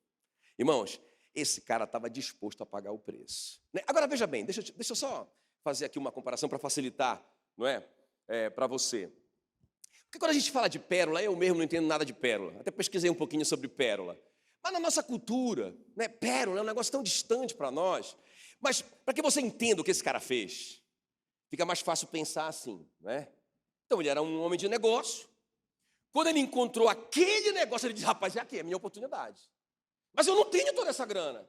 Irmãos, esse cara estava disposto a pagar o preço. Agora, veja bem, deixa eu só fazer aqui uma comparação para facilitar, não é? Para você. Porque quando a gente fala de pérola, eu mesmo não entendo nada de pérola. Até pesquisei um pouquinho sobre pérola. Mas na nossa cultura, né, pérola é um negócio tão distante para nós. Mas para que você entenda o que esse cara fez, fica mais fácil pensar assim, né? Então ele era um homem de negócio. Quando ele encontrou aquele negócio, ele disse, rapaz, é aqui, é a minha oportunidade. Mas eu não tenho toda essa grana.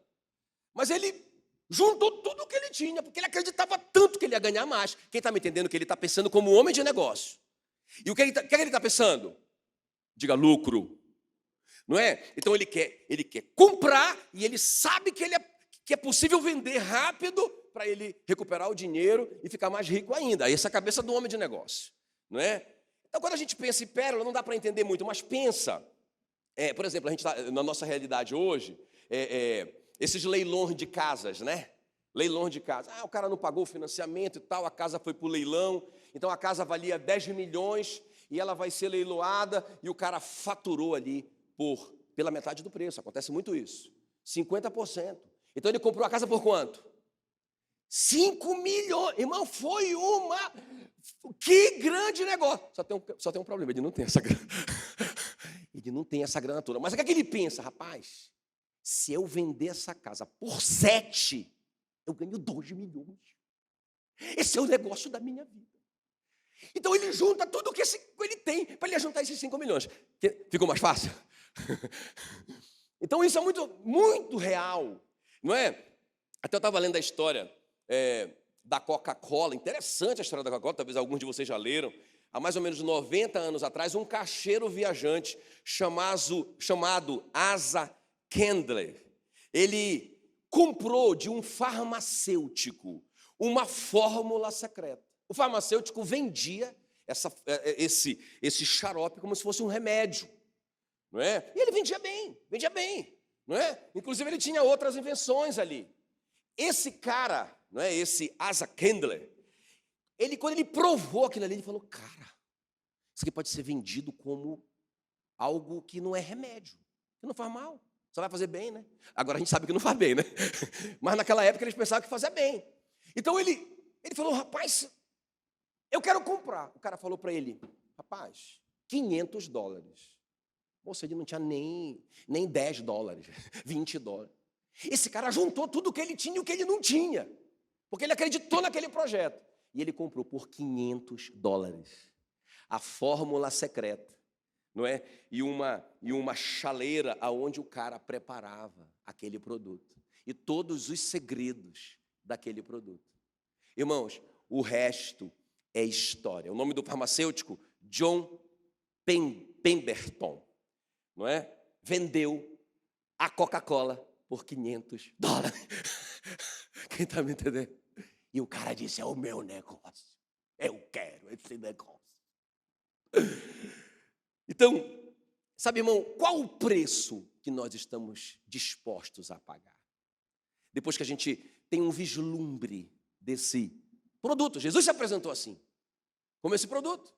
Mas ele juntou tudo o que ele tinha, porque ele acreditava tanto que ele ia ganhar mais. Quem está me entendendo que ele está pensando como homem de negócio? E o que ele está pensando? Diga lucro. Não é? Então ele quer comprar e ele sabe que é possível vender rápido para ele recuperar o dinheiro e ficar mais rico ainda. Essa é a cabeça do homem de negócio. Não é? Então, quando a gente pensa em pérola, não dá para entender muito, mas pensa, por exemplo, a gente está na nossa realidade hoje, esses leilões de casas, né? Leilões de casa. O cara não pagou o financiamento e tal, a casa foi para o leilão, então a casa valia 10 milhões e ela vai ser leiloada e o cara faturou ali pela metade do preço. Acontece muito isso. 50%. Então ele comprou a casa por quanto? 5 milhões. Irmão, foi que grande negócio. Só tem um problema, ele não tem essa grana. Ele não tem essa grana toda. Mas o que é que ele pensa? Rapaz, se eu vender essa casa por 7, eu ganho 2 milhões. Esse é o negócio da minha vida. Então ele junta tudo o que ele tem para ele juntar esses 5 milhões. Ficou mais fácil? Então isso é muito, muito real, não é? Até eu estava lendo a história da Coca-Cola, interessante a história da Coca-Cola, talvez alguns de vocês já leram. Há mais ou menos 90 anos atrás, um caixeiro viajante chamado Asa Candler, ele comprou de um farmacêutico uma fórmula secreta. O farmacêutico vendia esse xarope como se fosse um remédio. Não é? E ele vendia bem, não é? Inclusive ele tinha outras invenções ali. Esse cara, não é? Esse Asa Candler, quando ele provou aquilo ali, ele falou, cara, isso aqui pode ser vendido como algo que não é remédio, que não faz mal, só vai fazer bem, né? Agora a gente sabe que não faz bem, né? Mas naquela época eles pensavam que fazia bem. Então ele falou, rapaz, eu quero comprar. O cara falou para ele, rapaz, $500. Moça, ele não tinha nem $10, $20. Esse cara juntou tudo o que ele tinha e o que ele não tinha, porque ele acreditou naquele projeto. E ele comprou por $500 a fórmula secreta, não é? E uma chaleira aonde o cara preparava aquele produto. E todos os segredos daquele produto. Irmãos, o resto é história. O nome do farmacêutico, John Pemberton, não é? Vendeu a Coca-Cola por $500. Quem está me entendendo? E o cara disse, é o meu negócio. Eu quero esse negócio. Então, sabe, irmão, qual o preço que nós estamos dispostos a pagar? Depois que a gente tem um vislumbre desse produto. Jesus se apresentou assim, como esse produto,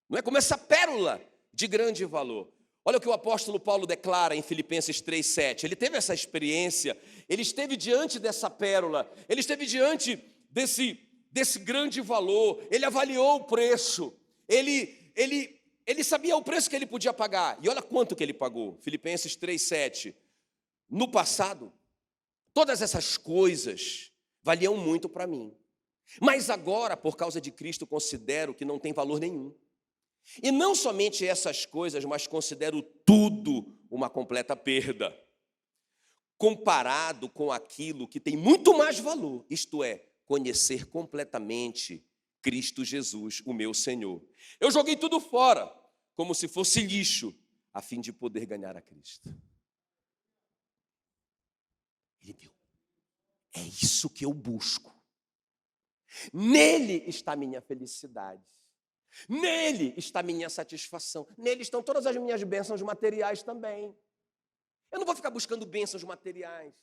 não é? Como essa pérola de grande valor. Olha o que o apóstolo Paulo declara em Filipenses 3,7. Ele teve essa experiência, ele esteve diante dessa pérola, ele esteve diante desse grande valor, ele avaliou o preço, ele sabia o preço que ele podia pagar. E olha quanto que ele pagou. Filipenses 3,7. No passado, todas essas coisas valiam muito para mim. Mas agora, por causa de Cristo, considero que não tem valor nenhum. E não somente essas coisas, mas considero tudo uma completa perda, comparado com aquilo que tem muito mais valor, isto é, conhecer completamente Cristo Jesus, o meu Senhor. Eu joguei tudo fora, como se fosse lixo, a fim de poder ganhar a Cristo. Ele viu, é isso que eu busco. Nele está a minha felicidade. Nele está a minha satisfação. Nele estão todas as minhas bênçãos materiais também. Eu não vou ficar buscando bênçãos materiais.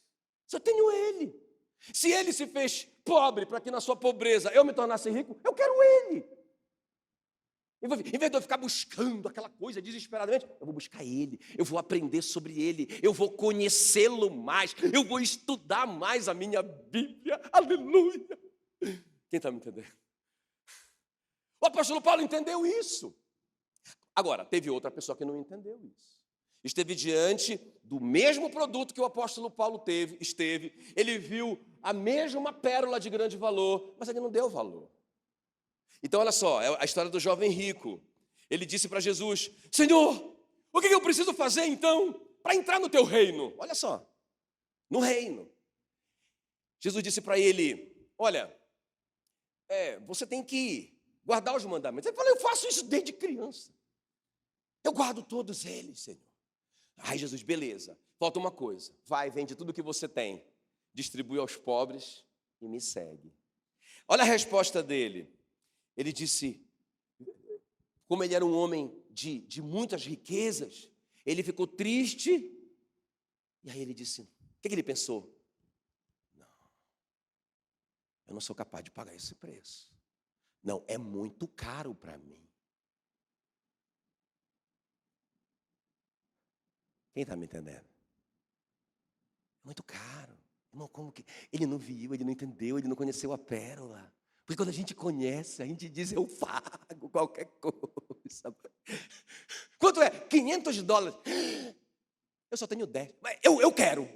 Se eu tenho ele. Se ele se fez pobre para que na sua pobreza eu me tornasse rico, eu quero ele. Em vez de eu ficar buscando aquela coisa desesperadamente, eu vou buscar ele, eu vou aprender sobre ele, eu vou conhecê-lo mais, eu vou estudar mais a minha Bíblia. Aleluia! Quem está me entendendo? O apóstolo Paulo entendeu isso. Agora, teve outra pessoa que não entendeu isso. Esteve diante do mesmo produto que o apóstolo Paulo esteve. Ele viu a mesma pérola de grande valor, mas ele não deu valor. Então, olha só, é a história do jovem rico. Ele disse para Jesus, Senhor, o que eu preciso fazer então para entrar no teu reino? Olha só, no reino. Jesus disse para ele, olha, você tem que guardar os mandamentos. Ele falou, eu faço isso desde criança. Eu guardo todos eles, Senhor. Ai, Jesus, beleza. Falta uma coisa. Vai, vende tudo que você tem. Distribui aos pobres e me segue. Olha a resposta dele. Ele disse, como ele era um homem de muitas riquezas, ele ficou triste. E aí ele disse, o que ele pensou? Não, eu não sou capaz de pagar esse preço. Não, é muito caro para mim. Quem está me entendendo? É muito caro. Irmão, como que... Ele não viu, ele não entendeu, ele não conheceu a pérola. Porque quando a gente conhece, a gente diz, eu pago qualquer coisa. Quanto é? $500. Eu só tenho 10. Mas eu quero.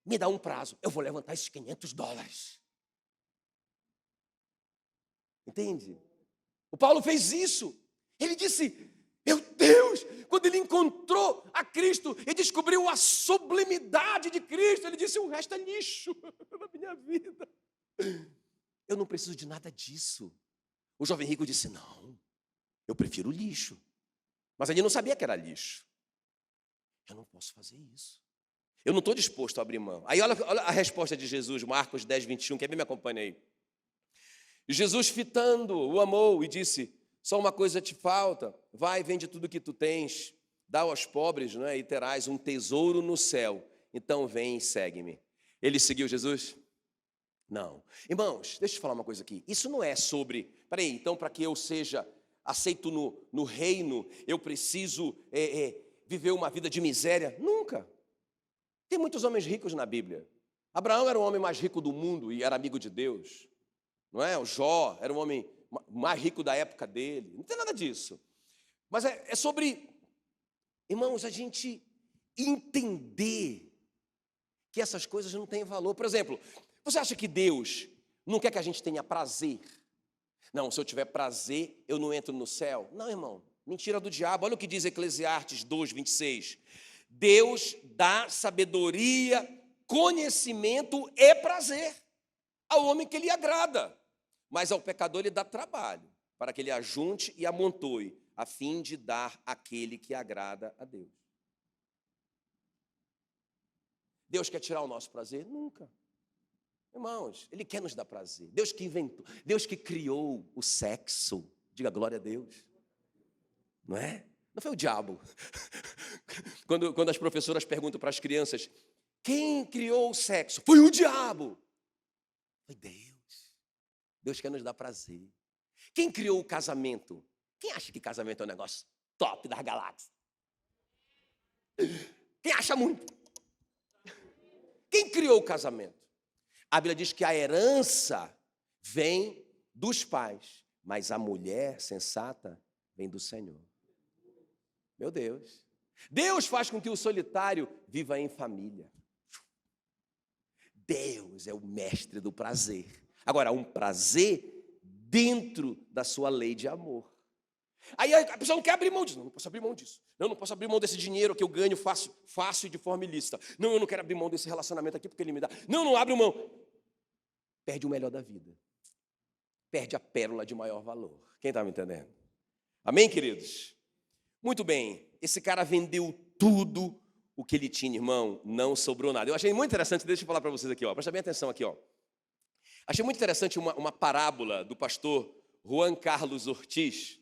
Me dá um prazo. Eu vou levantar esses $500. Entende? O Paulo fez isso. Ele disse, meu Deus, quando ele encontrou a Cristo e descobriu a sublimidade de Cristo, ele disse, o resto é lixo na minha vida. Eu não preciso de nada disso. O jovem rico disse, não, eu prefiro lixo. Mas ele não sabia que era lixo. Eu não posso fazer isso. Eu não estou disposto a abrir mão. Aí olha a resposta de Jesus, Marcos 10, 21, quer ver? Me acompanha aí. Jesus, fitando, o amou e disse, só uma coisa te falta, vai, vende tudo que tu tens, dá aos pobres, não é? E terás um tesouro no céu. Então vem e segue-me. Ele seguiu Jesus? Não. Irmãos, deixa eu falar uma coisa aqui. Isso não é sobre, peraí, então para que eu seja aceito no reino, eu preciso viver uma vida de miséria? Nunca. Tem muitos homens ricos na Bíblia. Abraão era o homem mais rico do mundo e era amigo de Deus. Não é? O Jó era o homem mais rico da época dele. Não tem nada disso. Mas é sobre, irmãos, a gente entender que essas coisas não têm valor. Por exemplo, você acha que Deus não quer que a gente tenha prazer? Não, se eu tiver prazer, eu não entro no céu. Não, irmão, mentira do diabo. Olha o que diz Eclesiastes 2, 26. Deus dá sabedoria, conhecimento e prazer. ao homem que lhe agrada, mas ao pecador ele dá trabalho, para que ele ajunte e amontoe, a fim de dar àquele que agrada a Deus. Deus quer tirar o nosso prazer? Nunca. Irmãos, Ele quer nos dar prazer. Deus que inventou, Deus que criou o sexo. Diga glória a Deus. Não é? Não foi o diabo. Quando as professoras perguntam para as crianças, quem criou o sexo? Foi o diabo. Foi Deus. Deus quer nos dar prazer. Quem criou o casamento? Quem acha que casamento é um negócio top das galáxias? Quem acha muito? Quem criou o casamento? A Bíblia diz que a herança vem dos pais, mas a mulher sensata vem do Senhor. Meu Deus. Deus faz com que o solitário viva em família. Deus é o mestre do prazer. Agora, um prazer dentro da sua lei de amor. Aí a pessoa não quer abrir mão disso. Não posso abrir mão disso. Não posso abrir mão desse dinheiro que eu ganho fácil e de forma ilícita. Não, eu não quero abrir mão desse relacionamento aqui porque ele me dá. Não abre mão. Perde o melhor da vida. Perde a pérola de maior valor. Quem está me entendendo? Amém, queridos? Muito bem. Esse cara vendeu tudo o que ele tinha, irmão. Não sobrou nada. Eu achei muito interessante, deixa eu falar para vocês aqui, ó. Presta bem atenção aqui, ó. Achei muito interessante uma parábola do pastor Juan Carlos Ortiz,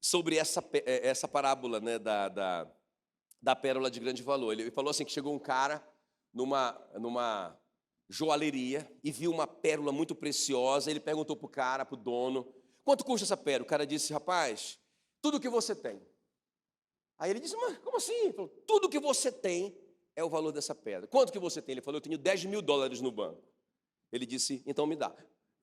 sobre essa parábola, né, da pérola de grande valor. Ele falou assim que chegou um cara numa joalheria e viu uma pérola muito preciosa. Ele perguntou para o cara, para o dono, quanto custa essa pérola? O cara disse, rapaz, tudo que você tem. Aí ele disse, mas como assim? Ele falou, tudo que você tem é o valor dessa pedra. Quanto que você tem? Ele falou, eu tenho $10.000 no banco. Ele disse, então me dá.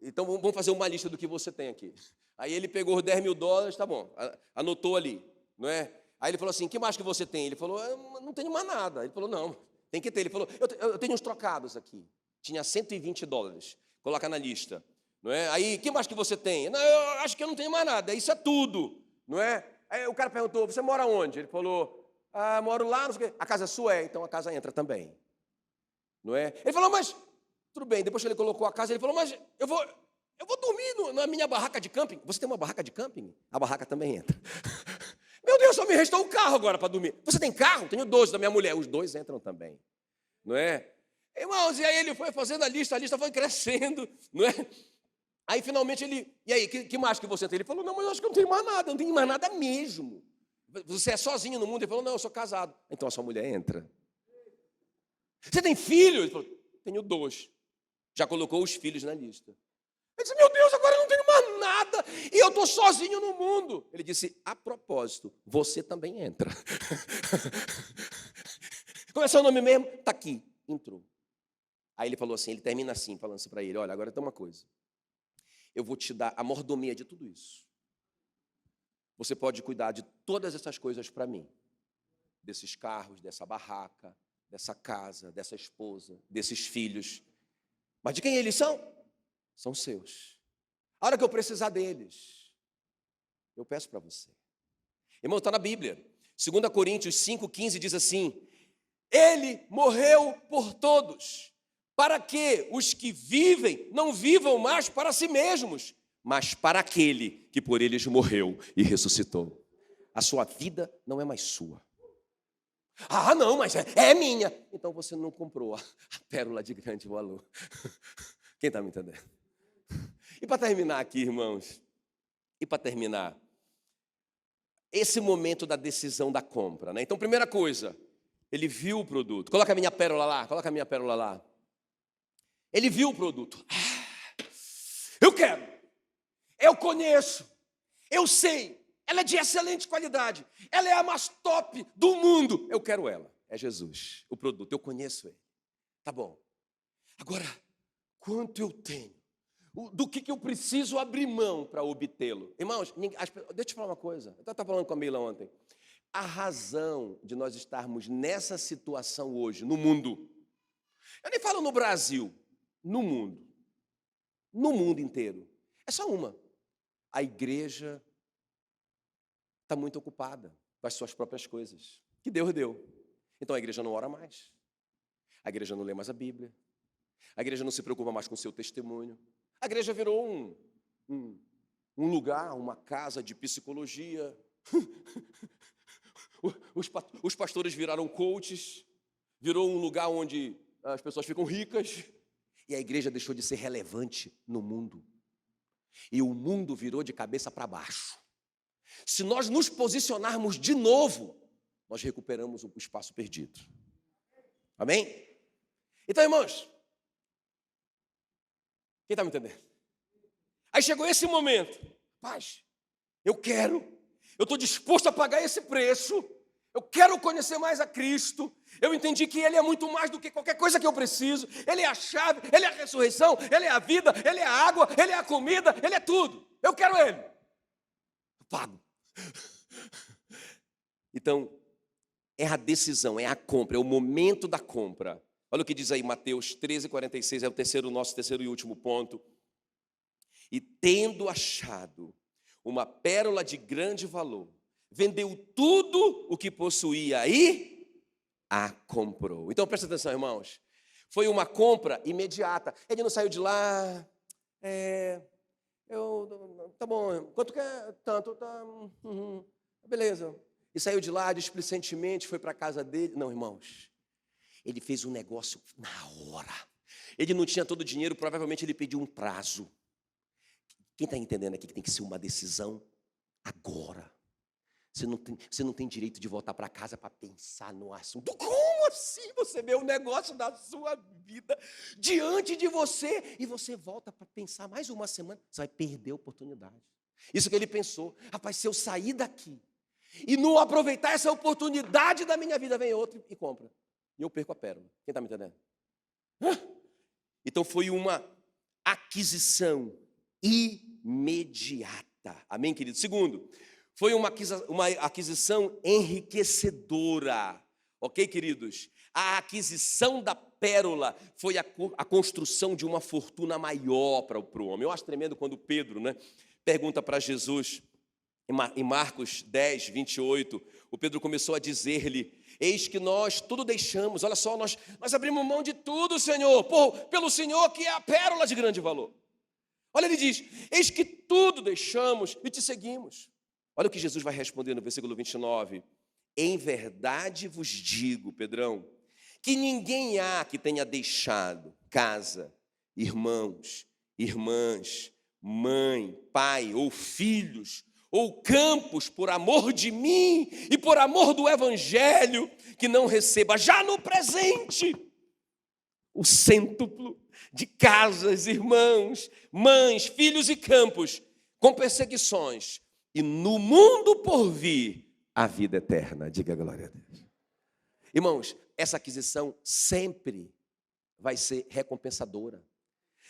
Então vamos fazer uma lista do que você tem aqui. Aí ele pegou os $10.000, tá bom, anotou ali, não é? Aí ele falou assim, que mais que você tem? Ele falou, eu não tenho mais nada. Ele falou, não, tem que ter. Ele falou, eu tenho uns trocados aqui. Tinha $120, coloca na lista, não é? Aí, que mais que você tem? Não, eu acho que eu não tenho mais nada, isso é tudo, não é? Aí o cara perguntou, você mora onde? Ele falou, moro lá, não sei o quê. A casa é sua? Então a casa entra também, não é? Ele falou, mas, tudo bem, depois que ele colocou a casa, ele falou, mas eu vou dormir na minha barraca de camping. Você tem uma barraca de camping? A barraca também entra. Meu Deus, só me restou um carro agora para dormir. Você tem carro? Tenho 2 da minha mulher, os 2 entram também, não é? Irmãos, e aí ele foi fazendo a lista foi crescendo, não é? Aí finalmente e aí, que mais que você tem? Ele falou, não, mas eu acho que eu não tenho mais nada, eu não tenho mais nada mesmo. Você é sozinho no mundo? Ele falou, não, eu sou casado. Então a sua mulher entra. Você tem filho? Ele falou, tenho 2. Já colocou os filhos na lista. Ele disse, meu Deus, agora eu não tenho mais nada, e eu estou sozinho no mundo. Ele disse, a propósito, você também entra. Como é seu nome mesmo? Está aqui, entrou. Aí ele falou assim, ele termina assim, falando assim para ele, olha, agora tem uma coisa. Eu vou te dar a mordomia de tudo isso. Você pode cuidar de todas essas coisas para mim. Desses carros, dessa barraca, dessa casa, dessa esposa, desses filhos. Mas de quem eles são? São seus. A hora que eu precisar deles, eu peço para você. Irmão, está na Bíblia. 2 Coríntios 5,15 diz assim, Ele morreu por todos, para que os que vivem não vivam mais para si mesmos, mas para aquele que por eles morreu e ressuscitou. A sua vida não é mais sua. Ah, não, mas é minha. Então você não comprou a pérola de grande valor. Quem está me entendendo? E para terminar aqui, irmãos, esse momento da decisão da compra, né? Então, primeira coisa, ele viu o produto. Coloca a minha pérola lá. Ele viu o produto. Eu quero. Eu conheço. Eu sei. Ela é de excelente qualidade. Ela é a mais top do mundo. Eu quero ela. É Jesus, o produto. Eu conheço ele. Tá bom. Agora, quanto eu tenho? Do que eu preciso abrir mão para obtê-lo? Irmãos, deixa eu te falar uma coisa. Eu estava falando com a Meila ontem. A razão de nós estarmos nessa situação hoje, no mundo, eu nem falo no Brasil, no mundo inteiro, é só uma. A igreja está muito ocupada com as suas próprias coisas, que Deus deu. Então a igreja não ora mais, a igreja não lê mais a Bíblia, A igreja não se preocupa mais com o seu testemunho. A igreja virou um lugar, uma casa de psicologia. Os pastores viraram coaches. Virou um lugar onde as pessoas ficam ricas. E a igreja deixou de ser relevante no mundo. E o mundo virou de cabeça para baixo. Se nós nos posicionarmos de novo, nós recuperamos o espaço perdido. Amém? Então, irmãos, quem está me entendendo? Aí chegou esse momento. Paz, eu estou disposto a pagar esse preço. Eu quero conhecer mais a Cristo. Eu entendi que Ele é muito mais do que qualquer coisa que eu preciso. Ele é a chave, Ele é a ressurreição, Ele é a vida, Ele é a água, Ele é a comida, Ele é tudo. Eu quero Ele. Eu pago. Então, é a decisão, é a compra, é o momento da compra. Olha o que diz aí Mateus 13:46, é o nosso terceiro e último ponto. E tendo achado uma pérola de grande valor, vendeu tudo o que possuía e a comprou. Então presta atenção, irmãos. Foi uma compra imediata. Ele não saiu de lá. Tá bom, quanto quer? Tanto, tá. Beleza. E saiu de lá displicentemente, foi para a casa dele. Não, irmãos. Ele fez um negócio na hora. Ele não tinha todo o dinheiro, provavelmente ele pediu um prazo. Quem está entendendo aqui que tem que ser uma decisão agora? Você não tem direito de voltar para casa para pensar no assunto. Como assim você vê o negócio da sua vida diante de você e você volta para pensar mais uma semana? Você vai perder a oportunidade. Isso que ele pensou. Rapaz, se eu sair daqui e não aproveitar essa oportunidade da minha vida, vem outro e compra. E eu perco a pérola. Quem está me entendendo? Então foi uma aquisição imediata. Amém, querido? Segundo, foi uma aquisição enriquecedora. Ok, queridos? A aquisição da pérola foi a construção de uma fortuna maior para o homem. Eu acho tremendo quando Pedro, pergunta para Jesus, em Marcos 10, 28, o Pedro começou a dizer-lhe: eis que nós tudo deixamos, olha só, nós abrimos mão de tudo, Senhor, pelo Senhor que é a pérola de grande valor. Olha, ele diz: eis que tudo deixamos e te seguimos. Olha o que Jesus vai responder no versículo 29. Em verdade vos digo, Pedrão, que ninguém há que tenha deixado casa, irmãos, irmãs, mãe, pai ou filhos, ou campos por amor de mim e por amor do Evangelho, que não receba já no presente o cêntuplo de casas, irmãos, mães, filhos e campos, com perseguições, e no mundo por vir a vida eterna. Diga glória a Deus. Irmãos, essa aquisição sempre vai ser recompensadora.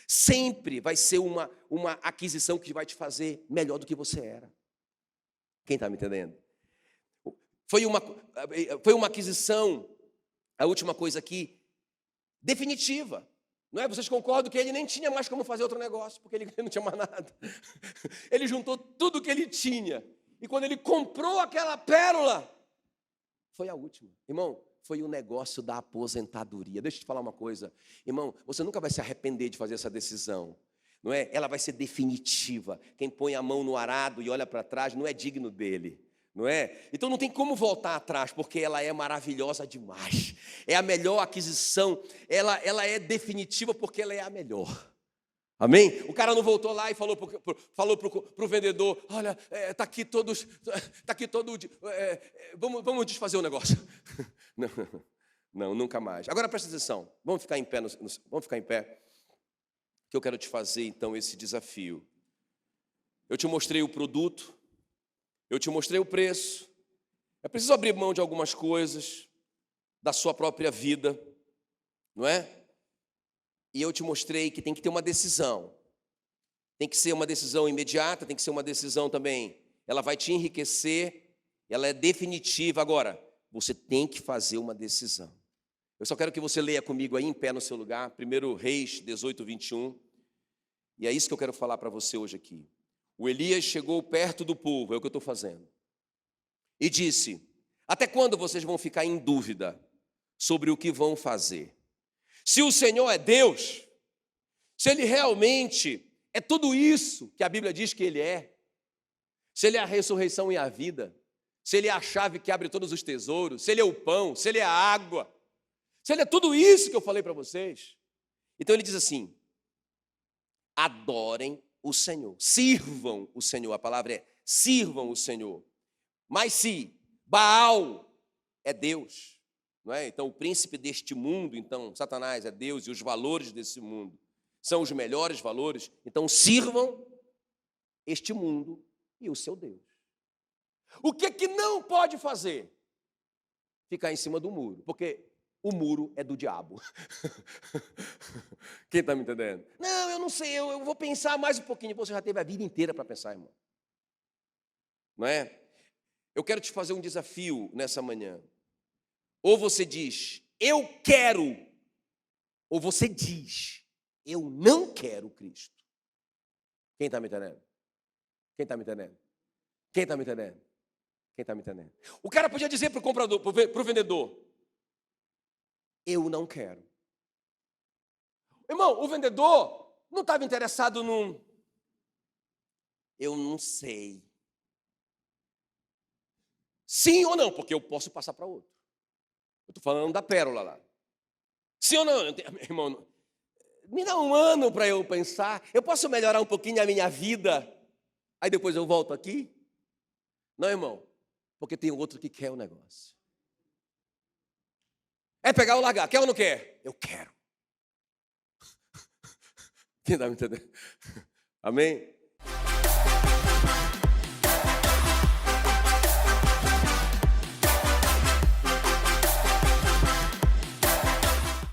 Sempre vai ser uma aquisição que vai te fazer melhor do que você era. Quem está me entendendo? Foi uma aquisição, a última coisa aqui, definitiva. Não é? Vocês concordam que ele nem tinha mais como fazer outro negócio, porque ele não tinha mais nada. Ele juntou tudo que ele tinha. E quando ele comprou aquela pérola, foi a última. Irmão, foi o negócio da aposentadoria. Deixa eu te falar uma coisa. Irmão, você nunca vai se arrepender de fazer essa decisão. Não é? Ela vai ser definitiva. Quem põe a mão no arado e olha para trás não é digno dele. Não é? Então não tem como voltar atrás, porque ela é maravilhosa demais. É a melhor aquisição. Ela é definitiva porque ela é a melhor. Amém? O cara não voltou lá e falou para o vendedor: olha, está aqui todo. Vamos desfazer o negócio. Não, nunca mais. Agora presta atenção. Vamos ficar em pé. Vamos ficar em pé. Que eu quero te fazer então esse desafio. Eu te mostrei o produto. Eu te mostrei o preço. É preciso abrir mão de algumas coisas da sua própria vida, não é? E eu te mostrei que tem que ter uma decisão. Tem que ser uma decisão imediata, tem que ser uma decisão também. Ela vai te enriquecer, ela é definitiva. Agora, você tem que fazer uma decisão. Eu só quero que você leia comigo aí em pé no seu lugar, 1 Reis 18, 21. E é isso que eu quero falar para você hoje aqui. O Elias chegou perto do povo, é o que eu estou fazendo, e disse: até quando vocês vão ficar em dúvida sobre o que vão fazer? Se o Senhor é Deus, se ele realmente é tudo isso que a Bíblia diz que ele é, se ele é a ressurreição e a vida, se ele é a chave que abre todos os tesouros, se ele é o pão, se ele é a água, se ele é tudo isso que eu falei para vocês. Então ele diz assim: adorem o Senhor, sirvam o Senhor, a palavra é sirvam o Senhor. Mas se Baal é Deus, não é? Então o príncipe deste mundo, então Satanás é Deus e os valores desse mundo são os melhores valores, então sirvam este mundo e o seu Deus. O que não pode fazer? Ficar em cima do muro, porque o muro é do diabo. Quem está me entendendo? Não, eu não sei, eu vou pensar mais um pouquinho. Você já teve a vida inteira para pensar, irmão. Não é? Eu quero te fazer um desafio nessa manhã. Ou você diz, eu quero, ou você diz, eu não quero Cristo. Quem está me entendendo? Quem está me entendendo? Quem está me entendendo? Quem está me entendendo? O cara podia dizer para o comprador, para o vendedor, eu não quero. Irmão, o vendedor não estava interessado num, eu não sei. Sim ou não, porque eu posso passar para outro. Eu estou falando da pérola lá. Sim ou não? Irmão, me dá um ano para eu pensar. Eu posso melhorar um pouquinho a minha vida? Aí depois eu volto aqui? Não, irmão, porque tem outro que quer o negócio. É pegar ou largar, quer ou não quer? Eu quero. Quem está me entendendo? Amém?